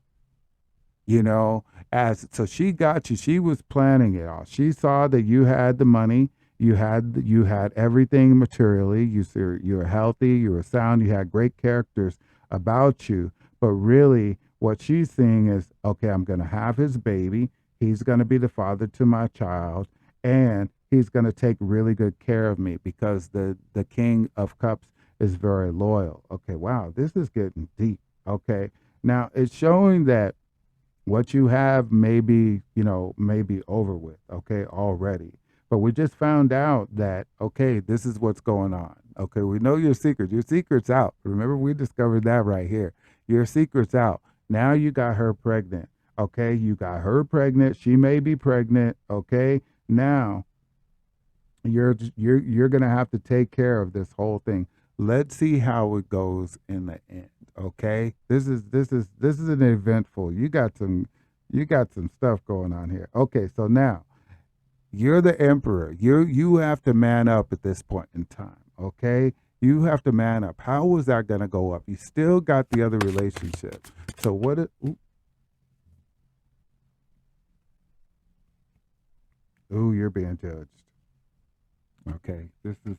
as so she got you. She was planning it all. She saw that you had the money, you had everything materially. You were healthy, you were sound, you had great characters about you. But really, what she's seeing is, okay, I'm going to have his baby. He's going to be the father to my child, and he's going to take really good care of me because the King of Cups is very loyal. Okay, wow, this is getting deep. Okay, now it's showing that What you have maybe, maybe over with, okay, already. But we just found out that, okay, this is what's going on. Okay, we know your secret. Your secret's out. Remember, we discovered that right here. Your secret's out. Now you got her pregnant. Okay, you got her pregnant. She may be pregnant. Okay, now you're gonna have to take care of this whole thing. Let's see how it goes in the end. Okay, this is an eventful. You got some stuff going on here. Okay, so now you're the emperor. You have to man up at this point in time. Okay, you have to man up. How is that gonna go up? You still got the other relationship. So what? Ooh, you're being judged. Okay, this is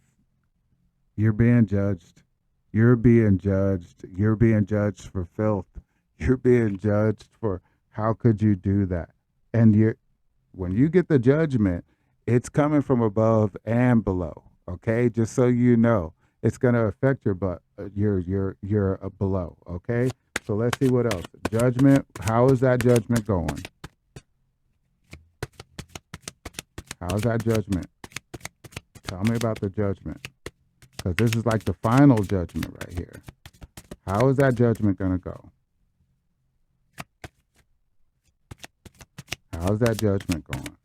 you're being judged. You're being judged. You're being judged for filth. You're being judged for how could you do that? And when you get the judgment, it's coming from above and below. Okay, just so you know, it's going to affect your butt, your below. Okay, so let's see what else. Judgment. How is that judgment going? How's that judgment? Tell me about the judgment, because this is like the final judgment right here. How is that judgment going to go? How's that judgment going?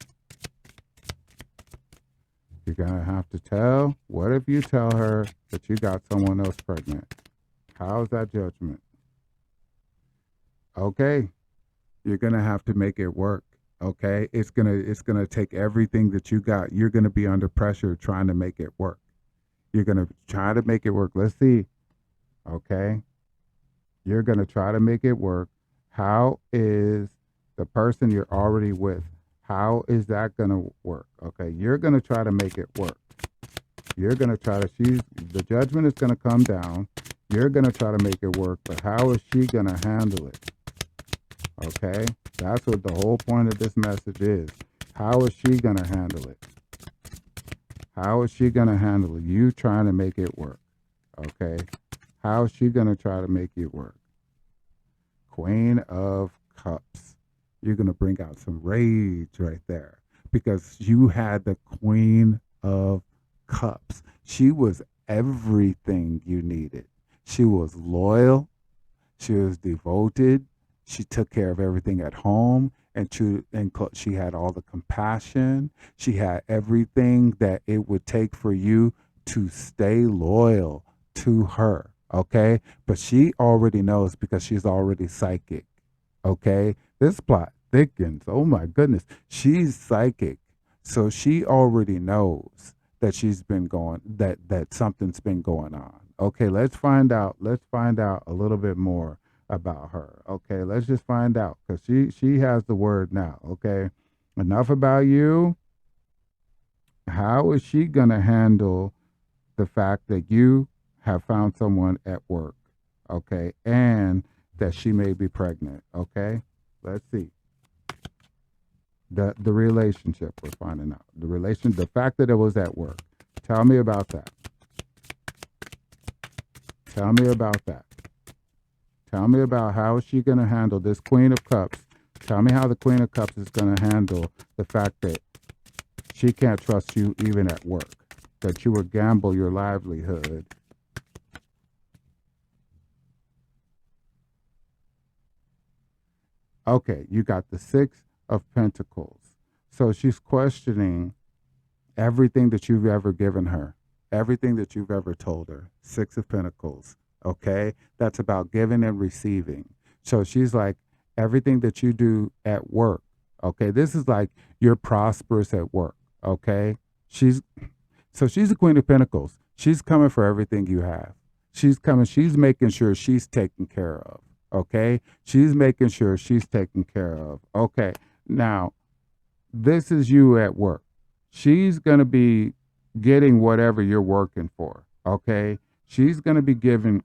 You're going to have to tell. What if you tell her that you got someone else pregnant? How's that judgment? Okay, you're going to have to make it work. Okay, it's going to take everything that you got. You're going to be under pressure trying to make it work. You're going to try to make it work. Let's see. Okay, you're going to try to make it work. How is the person you're already with? How is that going to work? Okay, you're going to try to make it work. You're going to try to, the judgment is going to come down. You're going to try to make it work, but how is she going to handle it? Okay, that's what the whole point of this message is. How is she going to handle it? How is she going to handle it? You trying to make it work. Okay, how is she going to try to make it work? Queen of Cups. You're going to bring out some rage right there because you had the Queen of Cups. She was everything you needed. She was loyal. She was devoted. She took care of everything at home, and she had all the compassion. She had everything that it would take for you to stay loyal to her. Okay, but she already knows because she's already psychic. Okay, this plot thickens. Oh my goodness, she's psychic, so she already knows that that something's been going on. Okay, let's find out. Let's find out a little bit more about her. Okay, let's just find out because she has the word now. Okay, enough about you. How is she gonna handle the fact that you have found someone at work? Okay, and that she may be pregnant. Okay, let's see the relationship we're finding out. The fact that it was at work. Tell me about that. Tell me about that. Tell me about how is she going to handle this Queen of Cups. Tell me how the Queen of Cups is going to handle the fact that she can't trust you even at work, that you would gamble your livelihood. Okay, you got the Six of Pentacles. So she's questioning everything that you've ever given her, everything that you've ever told her. Six of Pentacles. Okay, that's about giving and receiving. So she's like, everything that you do at work. Okay, this is like you're prosperous at work. Okay, she's the Queen of Pentacles. She's coming for everything you have. She's coming. She's making sure she's taken care of. Okay, she's making sure she's taken care of. Okay, now this is you at work. She's going to be getting whatever you're working for. Okay. She's going to be getting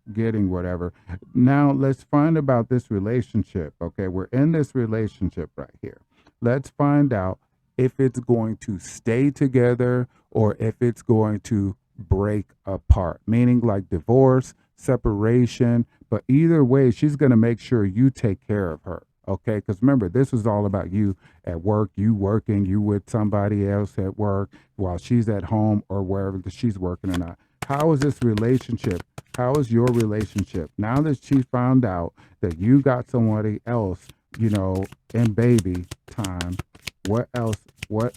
whatever. Now let's find about this relationship. Okay. We're in this relationship right here. Let's find out if it's going to stay together or if it's going to break apart, meaning like divorce, separation. But either way, she's going to make sure you take care of her. Okay, because remember, this is all about you at work, you working, you with somebody else at work while she's at home or wherever she's working or not. How is this relationship? How is your relationship? Now that she found out that you got somebody else, in baby time, what else?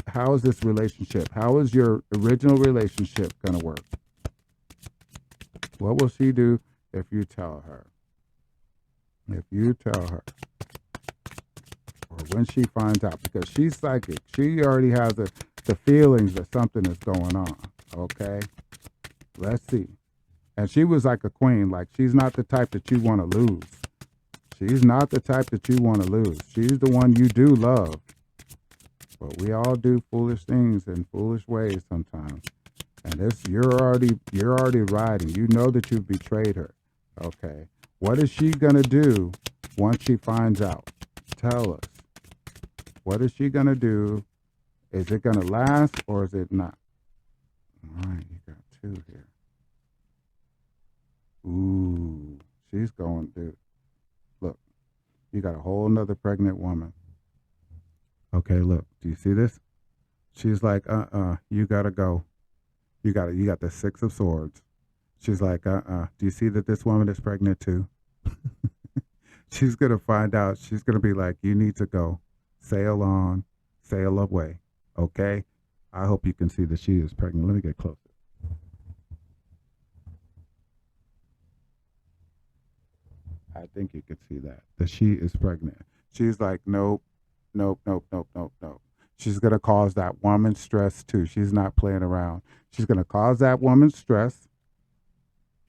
How is this relationship? How is your original relationship going to work? What will she do if you tell her? If you tell her, or when she finds out, because she's psychic, she already has the feelings that something is going on. Okay, let's see. And she was like a queen. Like, she's not the type that you want to lose. She's not the type that you want to lose. She's the one you do love. But we all do foolish things in foolish ways sometimes. And this, you're already riding. You know that you've betrayed her. Okay. What is she gonna do once she finds out? Tell us. What is she gonna do? Is it gonna last or is it not? All right, you got two here. Ooh, she's going, dude. Look, you got a whole nother pregnant woman. Okay, look, do you see this? She's like, you gotta go. You got the Six of Swords. She's like, do you see that this woman is pregnant too? She's gonna find out. She's gonna be like, you need to go. Sail on, sail away. Okay? I hope you can see that she is pregnant. Let me get closer. I think you can see that she is pregnant. She's like, nope, nope, nope, nope, nope, nope. She's going to cause that woman stress too. She's not playing around. She's going to cause that woman stress.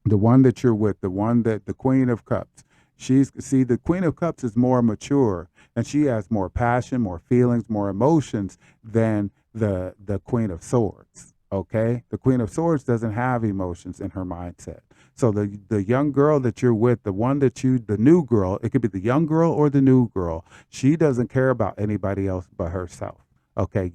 The one that you're with, the Queen of Cups. The Queen of Cups is more mature and she has more passion, more feelings, more emotions than the Queen of Swords. Okay? The Queen of Swords doesn't have emotions in her mindset. So the young girl that you're with, the new girl, it could be the young girl or the new girl, she doesn't care about anybody else but herself. Okay,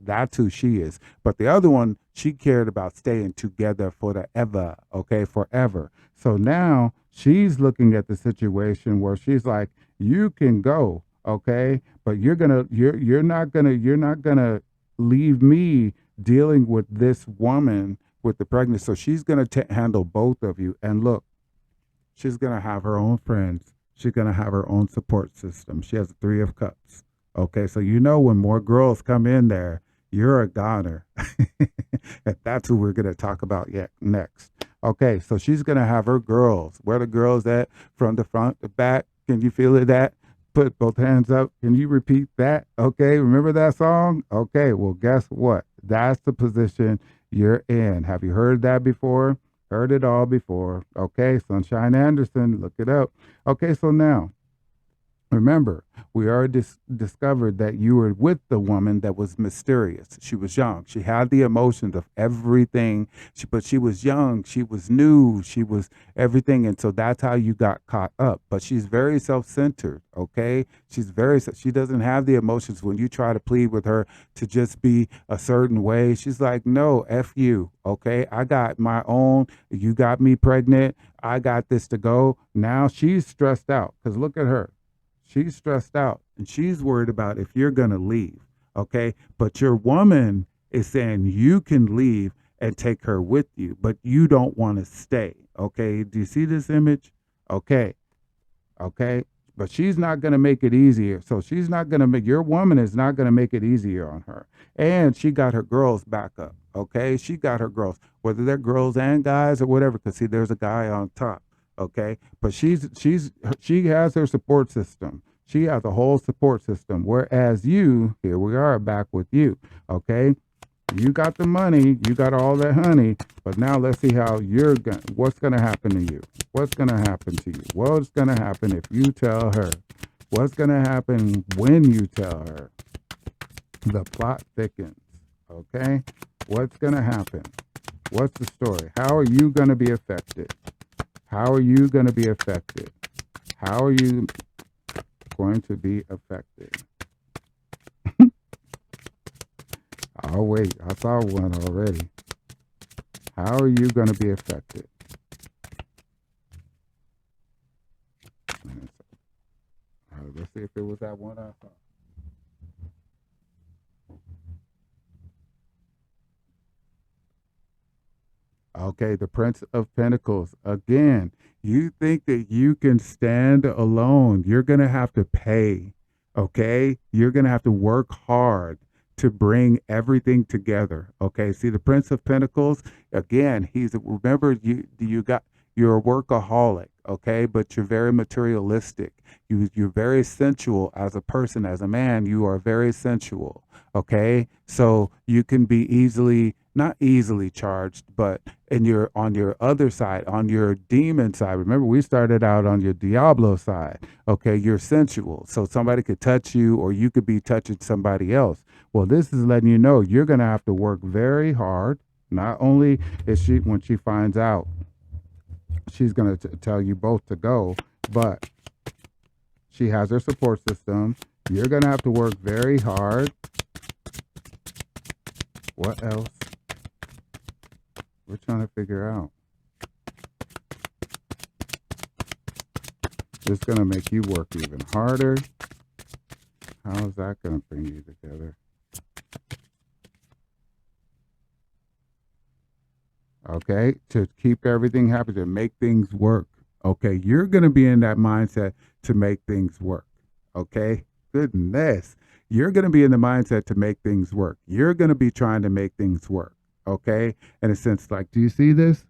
that's who she is. But the other one, she cared about staying together forever. Okay, forever. So now she's looking at the situation where she's like, you can go, okay, but you're not gonna leave me dealing with this woman with the pregnancy. So she's gonna handle both of you. And look, she's gonna have her own friends. She's gonna have her own support system. She has the Three of Cups. Okay, so when more girls come in there, you're a goner. And that's who we're going to talk about yet next. Okay, so she's going to have her girls. Where the girls at? From the front, the back. Can you feel it? That? Put both hands up. Can you repeat that? Okay, remember that song? Okay, well, guess what? That's the position you're in. Have you heard that before? Heard it all before. Okay, Sunshine Anderson, look it up. Okay, so now, remember, we already discovered that you were with the woman that was mysterious. She was young. She had the emotions of everything, but she was young. She was new. She was everything. And so that's how you got caught up. But she's very self-centered, okay? She doesn't have the emotions when you try to plead with her to just be a certain way. She's like, no, F you, okay? I got my own. You got me pregnant. I got this to go. Now she's stressed out because look at her. She's stressed out and she's worried about if you're going to leave. Okay. But your woman is saying you can leave and take her with you, but you don't want to stay. Okay. Do you see this image? Okay. Okay. But she's not going to make it easier. So your woman is not going to make it easier on her. And she got her girls back up. Okay. She got her girls, whether they're girls and guys or whatever. Cause see, there's a guy on top. Okay, but she has her support system. She has a whole support system. Whereas here we are back with you. Okay, you got the money, you got all that honey, but now let's see how what's gonna happen to you. What's gonna happen to you? What's gonna happen if you tell her? What's gonna happen when you tell her? The plot thickens. Okay, what's gonna happen? What's the story? How are you gonna be affected? How are you going to be affected? How are you going to be affected? Oh, wait. I saw one already. How are you going to be affected? Let's see if it was that one I saw. Okay, the Prince of Pentacles. Again, you think that you can stand alone. You're going to have to pay. Okay? You're going to have to work hard to bring everything together. Okay? See the Prince of Pentacles, again, he's remember you're a workaholic, okay? But you're very materialistic. You're very sensual as a person, as a man, you are very sensual. Okay? So you can be easily not easily charged, but and you're on your other side, on your demon side. Remember, we started out on your Diablo side. Okay, you're sensual. So somebody could touch you or you could be touching somebody else. Well, this is letting you know you're going to have to work very hard. Not only is she, when she finds out, she's going to tell you both to go, but she has her support system. You're going to have to work very hard. What else? We're trying to figure out. It's going to make you work even harder. How is that going to bring you together? Okay, to keep everything happy, to make things work. Okay, you're going to be in that mindset to make things work. Okay, goodness. You're going to be in the mindset to make things work. You're going to be trying to make things work. Okay, in a sense, like, do you see this?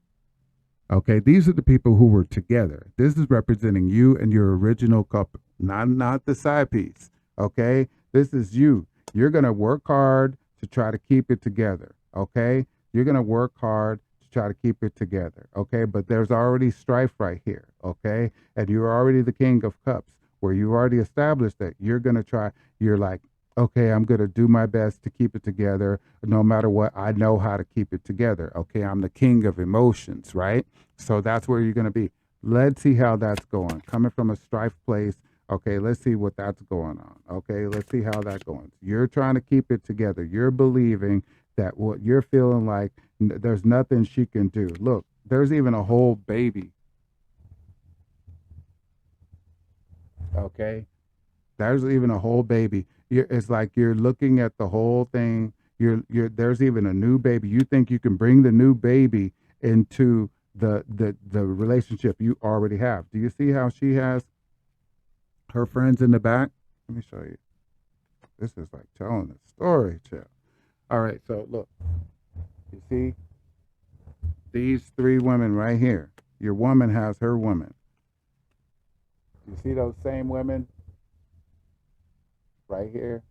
Okay, these are the people who were together. This is representing you and your original couple, not the side piece. Okay, this is you. You're gonna work hard to try to keep it together. Okay, you're gonna work hard to try to keep it together. Okay, but there's already strife right here. Okay, and you're already the King of Cups, where you already established that you're gonna try. You're like, okay, I'm gonna do my best to keep it together, no matter what. I know how to keep it together. Okay, I'm the king of emotions, right? So that's where you're going to be. Let's see how that's going. Coming from a strife place. Okay, let's see what that's going on. Okay, let's see how that's going. You're trying to keep it together. You're believing that what you're feeling like, there's nothing she can do. Look, there's even a whole baby. Okay, there's even a whole baby. It's like you're looking at the whole thing. There's even a new baby. You think you can bring the new baby into the relationship you already have. Do you see how she has her friends in the back? Let me show you. This is like telling a story, chill. All right, so look, you see these three women right here. Your woman has her woman. You see those same women right here?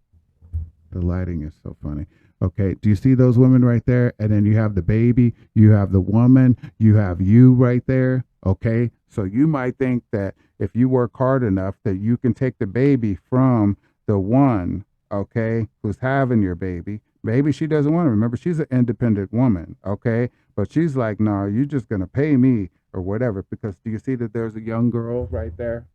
The lighting is so funny. Okay, do you see those women right there? And then you have the baby, you have the woman, you have you right there. Okay, so you might think that if you work hard enough that you can take the baby from the one, okay, who's having your baby. Maybe she doesn't want to. Remember, she's an independent woman, okay? But she's like, no, you're just going to pay me or whatever. Because do you see that there's a young girl right there?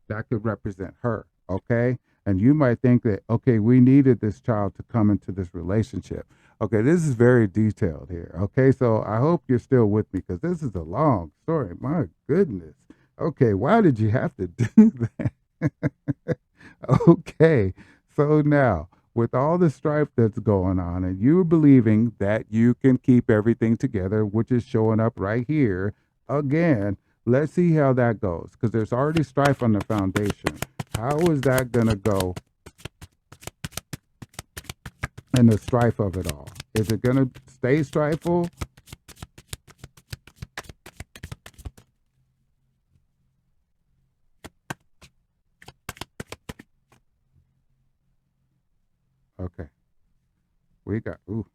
That could represent her, okay? And you might think that, okay, we needed this child to come into this relationship. Okay, this is very detailed here. Okay, so I hope you're still with me because this is a long story. My goodness. Okay, why did you have to do that? Okay, so now with all the strife that's going on, and you believing that you can keep everything together, which is showing up right here again, let's see how that goes because there's already strife on the foundation. How is that going to go in the strife of it all? Is it going to stay strifeful? Okay. We got, ooh.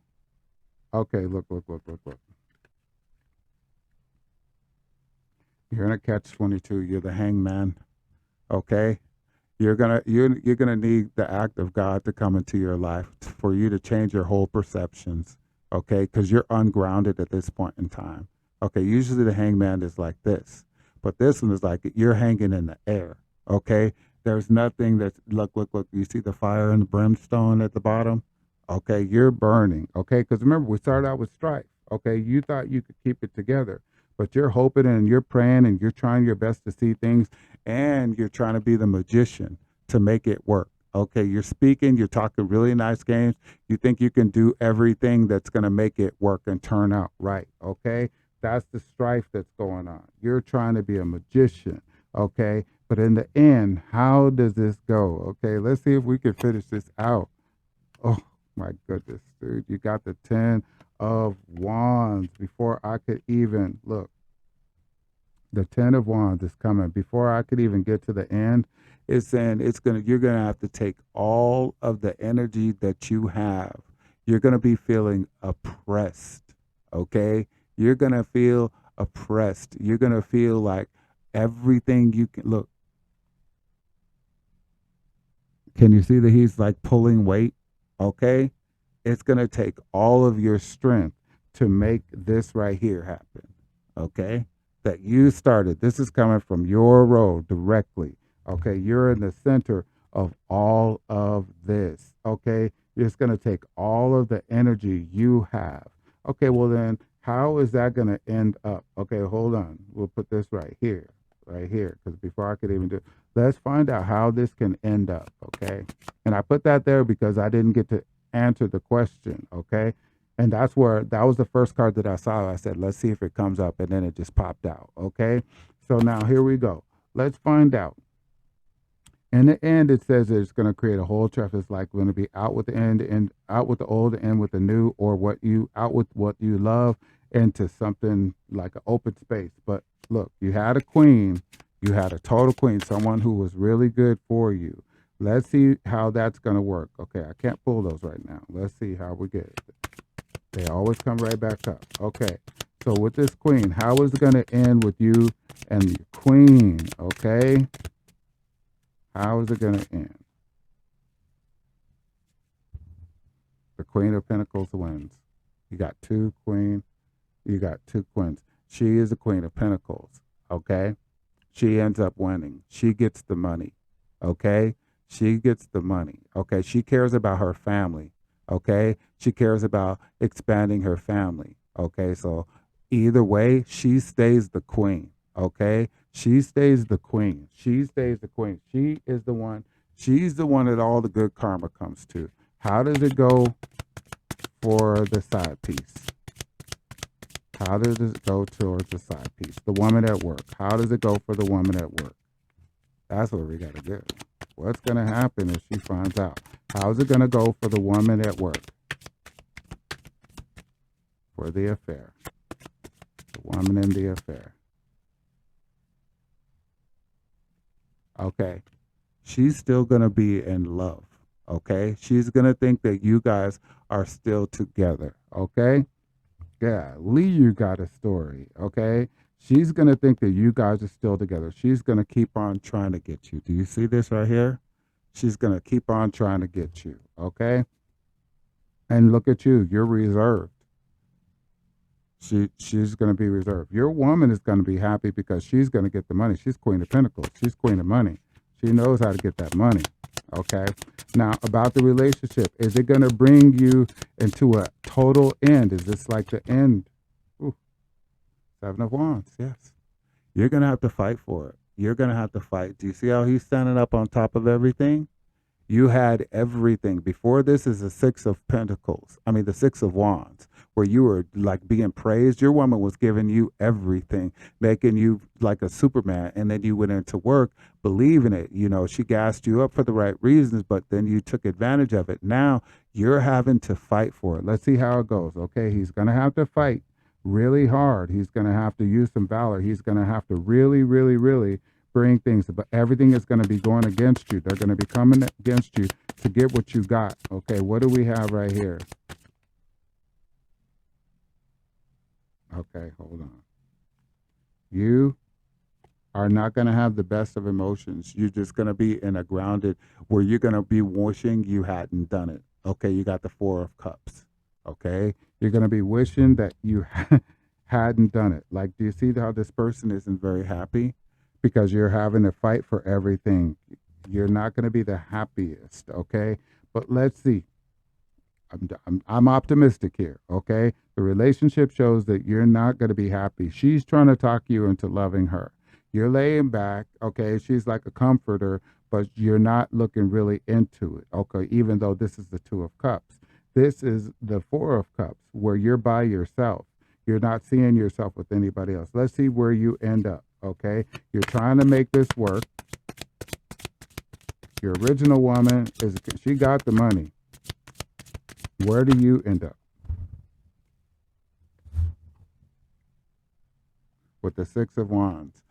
Okay, look. You're in a catch 22. You're the hangman. Okay. You're gonna need the act of God to come into your life for you to change your whole perceptions. Okay, because you're ungrounded at this point in time. Okay, usually the hangman is like this, but this one is like you're hanging in the air. Okay, there's nothing that's look. You see the fire and the brimstone at the bottom. Okay, you're burning. Okay, because remember we started out with strife. Okay, you thought you could keep it together, but you're hoping and you're praying and you're trying your best to see things, and you're trying to be the magician to make it work. Okay, you're speaking, you're talking really nice games. You think you can do everything that's going to make it work and turn out right. Okay, that's the strife that's going on. You're trying to be a magician. Okay, but in the end, how does this go? Okay, let's see if we can finish this out. Oh my goodness, dude. You got the 10 of wands before I could even look. The 10 of wands is coming. Before I could even get to the end, it's saying you're gonna have to take all of the energy that you have. You're gonna be feeling oppressed. Okay? You're gonna feel oppressed. You're gonna feel like everything you can look. Can you see that he's like pulling weight? Okay? It's going to take all of your strength to make this right here happen. Okay? That you started. This is coming from your road directly. Okay? You're in the center of all of this. Okay? It's going to take all of the energy you have. Okay, well then, how is that going to end up? Okay, hold on. We'll put this right here, because before I could even do it, let's find out how this can end up. Okay? And I put that there because I didn't get to answer the question. Okay? And that was the first card that I saw. I said, let's see if it comes up, and then it just popped out. Okay? So now here we go. Let's find out. In the end, it says it's going to create a whole traffic. It's like going to be out with the end and out with the old and in with the new, or out with what you love into something like an open space. But look, you had a queen, you had a total queen, someone who was really good for you. Let's see how that's going to work. Okay, I can't pull those right now. Let's see how we get it. They always come right back up. Okay, so with this queen, how is it going to end with you and the queen? Okay. How is it going to end? The Queen of Pentacles wins. You got two queen. You got two queens. She is the Queen of Pentacles. Okay. She ends up winning. She gets the money. Okay. She gets the money. Okay. She cares about her family. Okay. She cares about expanding her family. Okay. So either way, she stays the queen. Okay. She stays the queen. She stays the queen. She is the one. She's the one that all the good karma comes to. How does it go for the side piece? How does it go towards the side piece? The woman at work. How does it go for the woman at work? That's what we got to do. What's going to happen if she finds out? How's it going to go for the woman at work? For the affair. The woman in the affair. Okay. She's still going to be in love. Okay. She's going to think that you guys are still together. Okay. Yeah, Lee, you got a story, okay? She's going to think that you guys are still together. She's going to keep on trying to get you. Do you see this right here? She's going to keep on trying to get you, okay? And look at you. You're reserved. She's going to be reserved. Your woman is going to be happy because she's going to get the money. She's Queen of Pentacles. She's Queen of Money. She knows how to get that money. Okay. Now, about the relationship, is it going to bring you into a total end? Is this like the end? Ooh, Seven of Wands. Yes. You're going to have to fight for it. You're going to have to fight. Do you see how he's standing up on top of everything? You had everything. Before this is the Six of Pentacles. I mean, the Six of Wands, where you were like being praised. Your woman was giving you everything, making you like a Superman. And then you went into work believing it. You know, she gassed you up for the right reasons, but then you took advantage of it. Now you're having to fight for it. Let's see how it goes. Okay. He's going to have to fight really hard. He's going to have to use some valor. He's going to have to really, really, really bring things, but everything is going to be going against you. They're going to be coming against you to get what you got. Okay, what do we have right here? Okay, hold on. You are not going to have the best of emotions. You're just going to be in a grounded where you're going to be wishing you hadn't done it. Okay, you got the Four of Cups. Okay, you're going to be wishing that you hadn't done it. Like, do you see how this person isn't very happy? Because you're having to fight for everything. You're not going to be the happiest, okay? But let's see. I'm optimistic here. Okay, the relationship shows that you're not going to be happy. She's trying to talk you into loving her. You're laying back. Okay, she's like a comforter, but you're not looking really into it. Okay, even though this is the Two of Cups, this is the Four of Cups, where you're by yourself. You're not seeing yourself with anybody else. Let's see where you end up. Okay, you're trying to make this work. Your original woman she got the money. Where do you end up with the Six of Wands?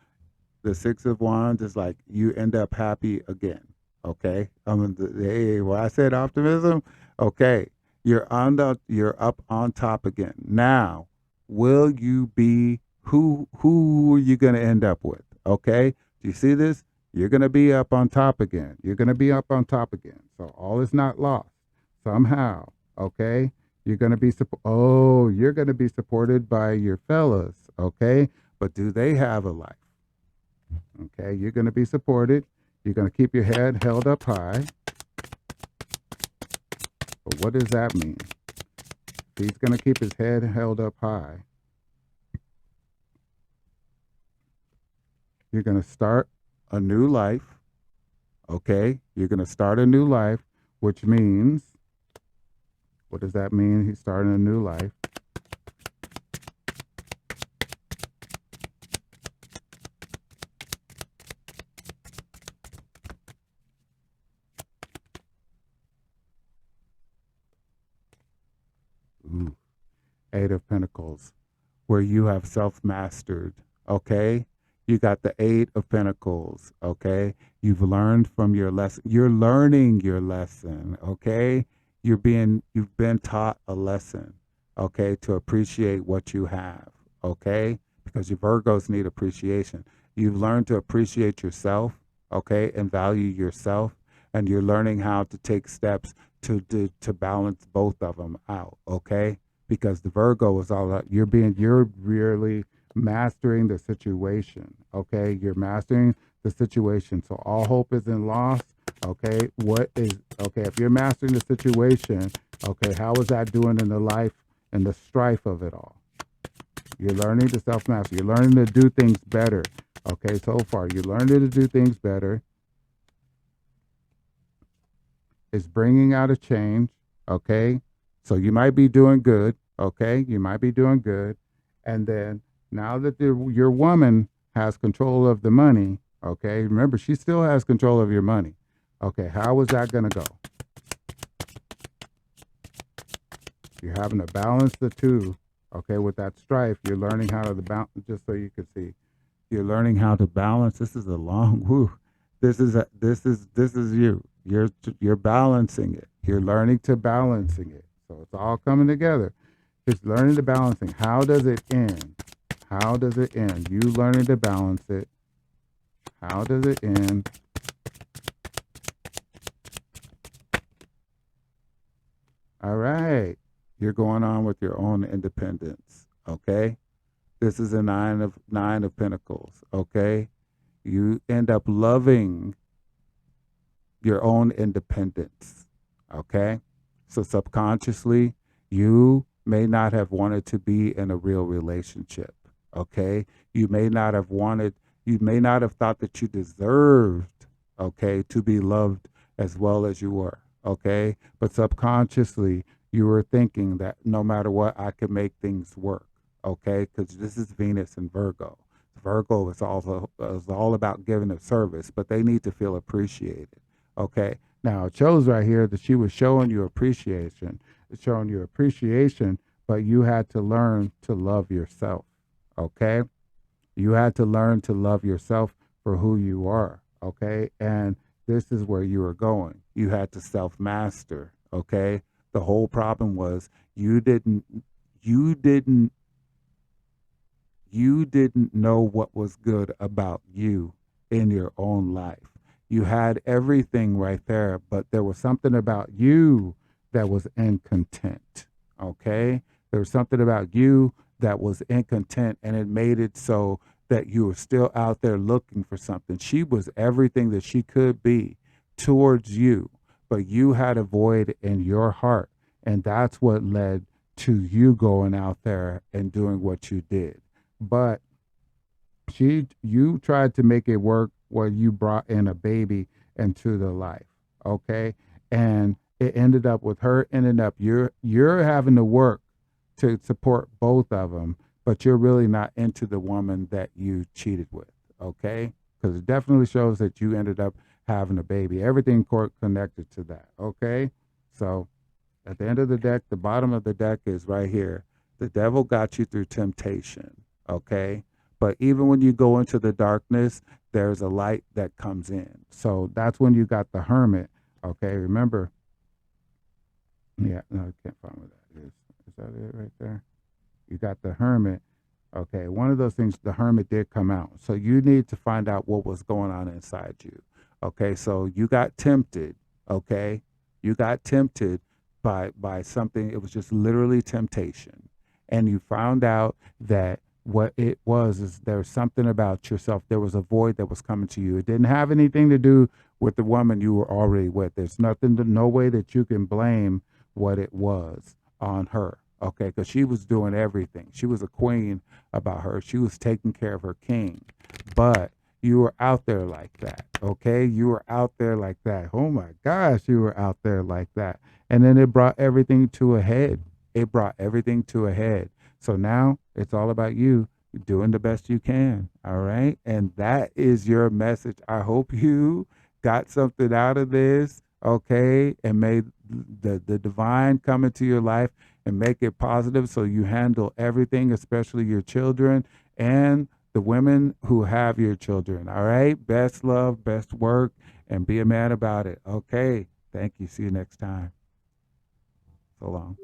The Six of Wands is like you end up happy again. Okay, hey, when I said optimism, okay, you're up on top again. Now, will you be who are you going to end up with? Okay, do you see this? You're going to be up on top again. You're going to be up on top again. So all is not lost. Somehow, okay, you're going to be you're going to be supported by your fellas. Okay, but do they have a life? Okay, you're going to be supported. You're going to keep your head held up high. But what does that mean? He's going to keep his head held up high. You're going to start a new life. Okay, you're going to start a new life, which means, what does that mean? He's starting a new life. Ooh, Eight of Pentacles, where you have self-mastered, okay? You got the Eight of Pentacles, okay? You've learned from your lesson. You're learning your lesson, okay? You've been taught a lesson, okay, to appreciate what you have, okay? Because your Virgos need appreciation. You've learned to appreciate yourself, okay, and value yourself, and you're learning how to take steps to balance both of them out, okay? Because the Virgo is all about you're really mastering the situation, okay? You're mastering the situation. So all hope isn't lost, okay? If you're mastering the situation, okay, how is that doing in the life and the strife of it all? You're learning to self-master. You're learning to do things better, okay? So far, you're learning to do things better. It's bringing out a change, okay? So you might be doing good, okay? You might be doing good. And then now that your woman has control of the money, okay? Remember, she still has control of your money. Okay, how is that going to go? You're having to balance the two, okay? With that strife, you're learning how to balance, just so you can see. You're learning how to balance. This is a long, whew. This is you. You're balancing it. You're learning to balancing it. So it's all coming together. Just learning to balancing. How does it end? How does it end? You learning to balance it. How does it end? All right. You're going on with your own independence. Okay. This is a nine of Pentacles. Okay. You end up loving your own independence. Okay. So subconsciously, you may not have wanted to be in a real relationship. Okay. You may not have thought that you deserved, okay, to be loved as well as you were. Okay. But subconsciously, you were thinking that no matter what, I could make things work. Okay. Because this is Venus and Virgo. Virgo is all about giving a service, but they need to feel appreciated. Okay. Now it shows right here that she was showing you appreciation, but you had to learn to love yourself. Okay. You had to learn to love yourself for who you are. Okay. And this is where you were going. You had to self master. Okay. The whole problem was you didn't know what was good about you in your own life. You had everything right there, but there was something about you that was incontent. Okay? There was something about you that was incontent, and it made it so that you were still out there looking for something. She was everything that she could be towards you, but you had a void in your heart, And that's what led to you going out there and doing what you did. But you tried to make it work where you brought in a baby into the life, okay? And it ended up with her ending up you're having to work to support both of them, but you're really not into the woman that you cheated with, okay? Because it definitely shows that you ended up having a baby. Everything connected to that, okay? So at the end of the deck, the bottom of the deck is right here. The devil got you through temptation, okay? But even when you go into the darkness, there's a light that comes in. So that's when you got the hermit, okay? Remember, yeah, no, I can't find what that is. Is that it right there? You got the hermit. Okay, one of those things, the hermit did come out. So you need to find out what was going on inside you. Okay, so you got tempted, okay? You got tempted by something. It was just literally temptation. And you found out that what it was is there's something about yourself. There was a void that was coming to you. It didn't have anything to do with the woman you were already with. There's no way that you can blame what it was on her, okay? Because she was doing everything. She was a queen about her. She was taking care of her king. But you were out there like that, okay? You were out there like that. Oh my gosh, you were out there like that. And then it brought everything to a head. It brought everything to a head. So now it's all about you doing the best you can, all right? And that is your message. I hope you got something out of this, okay? And made the divine come into your life and make it positive so you handle everything, especially your children and the women who have your children, all right? Best love, best work, and be a man about it, okay? Thank you. See you next time. So long.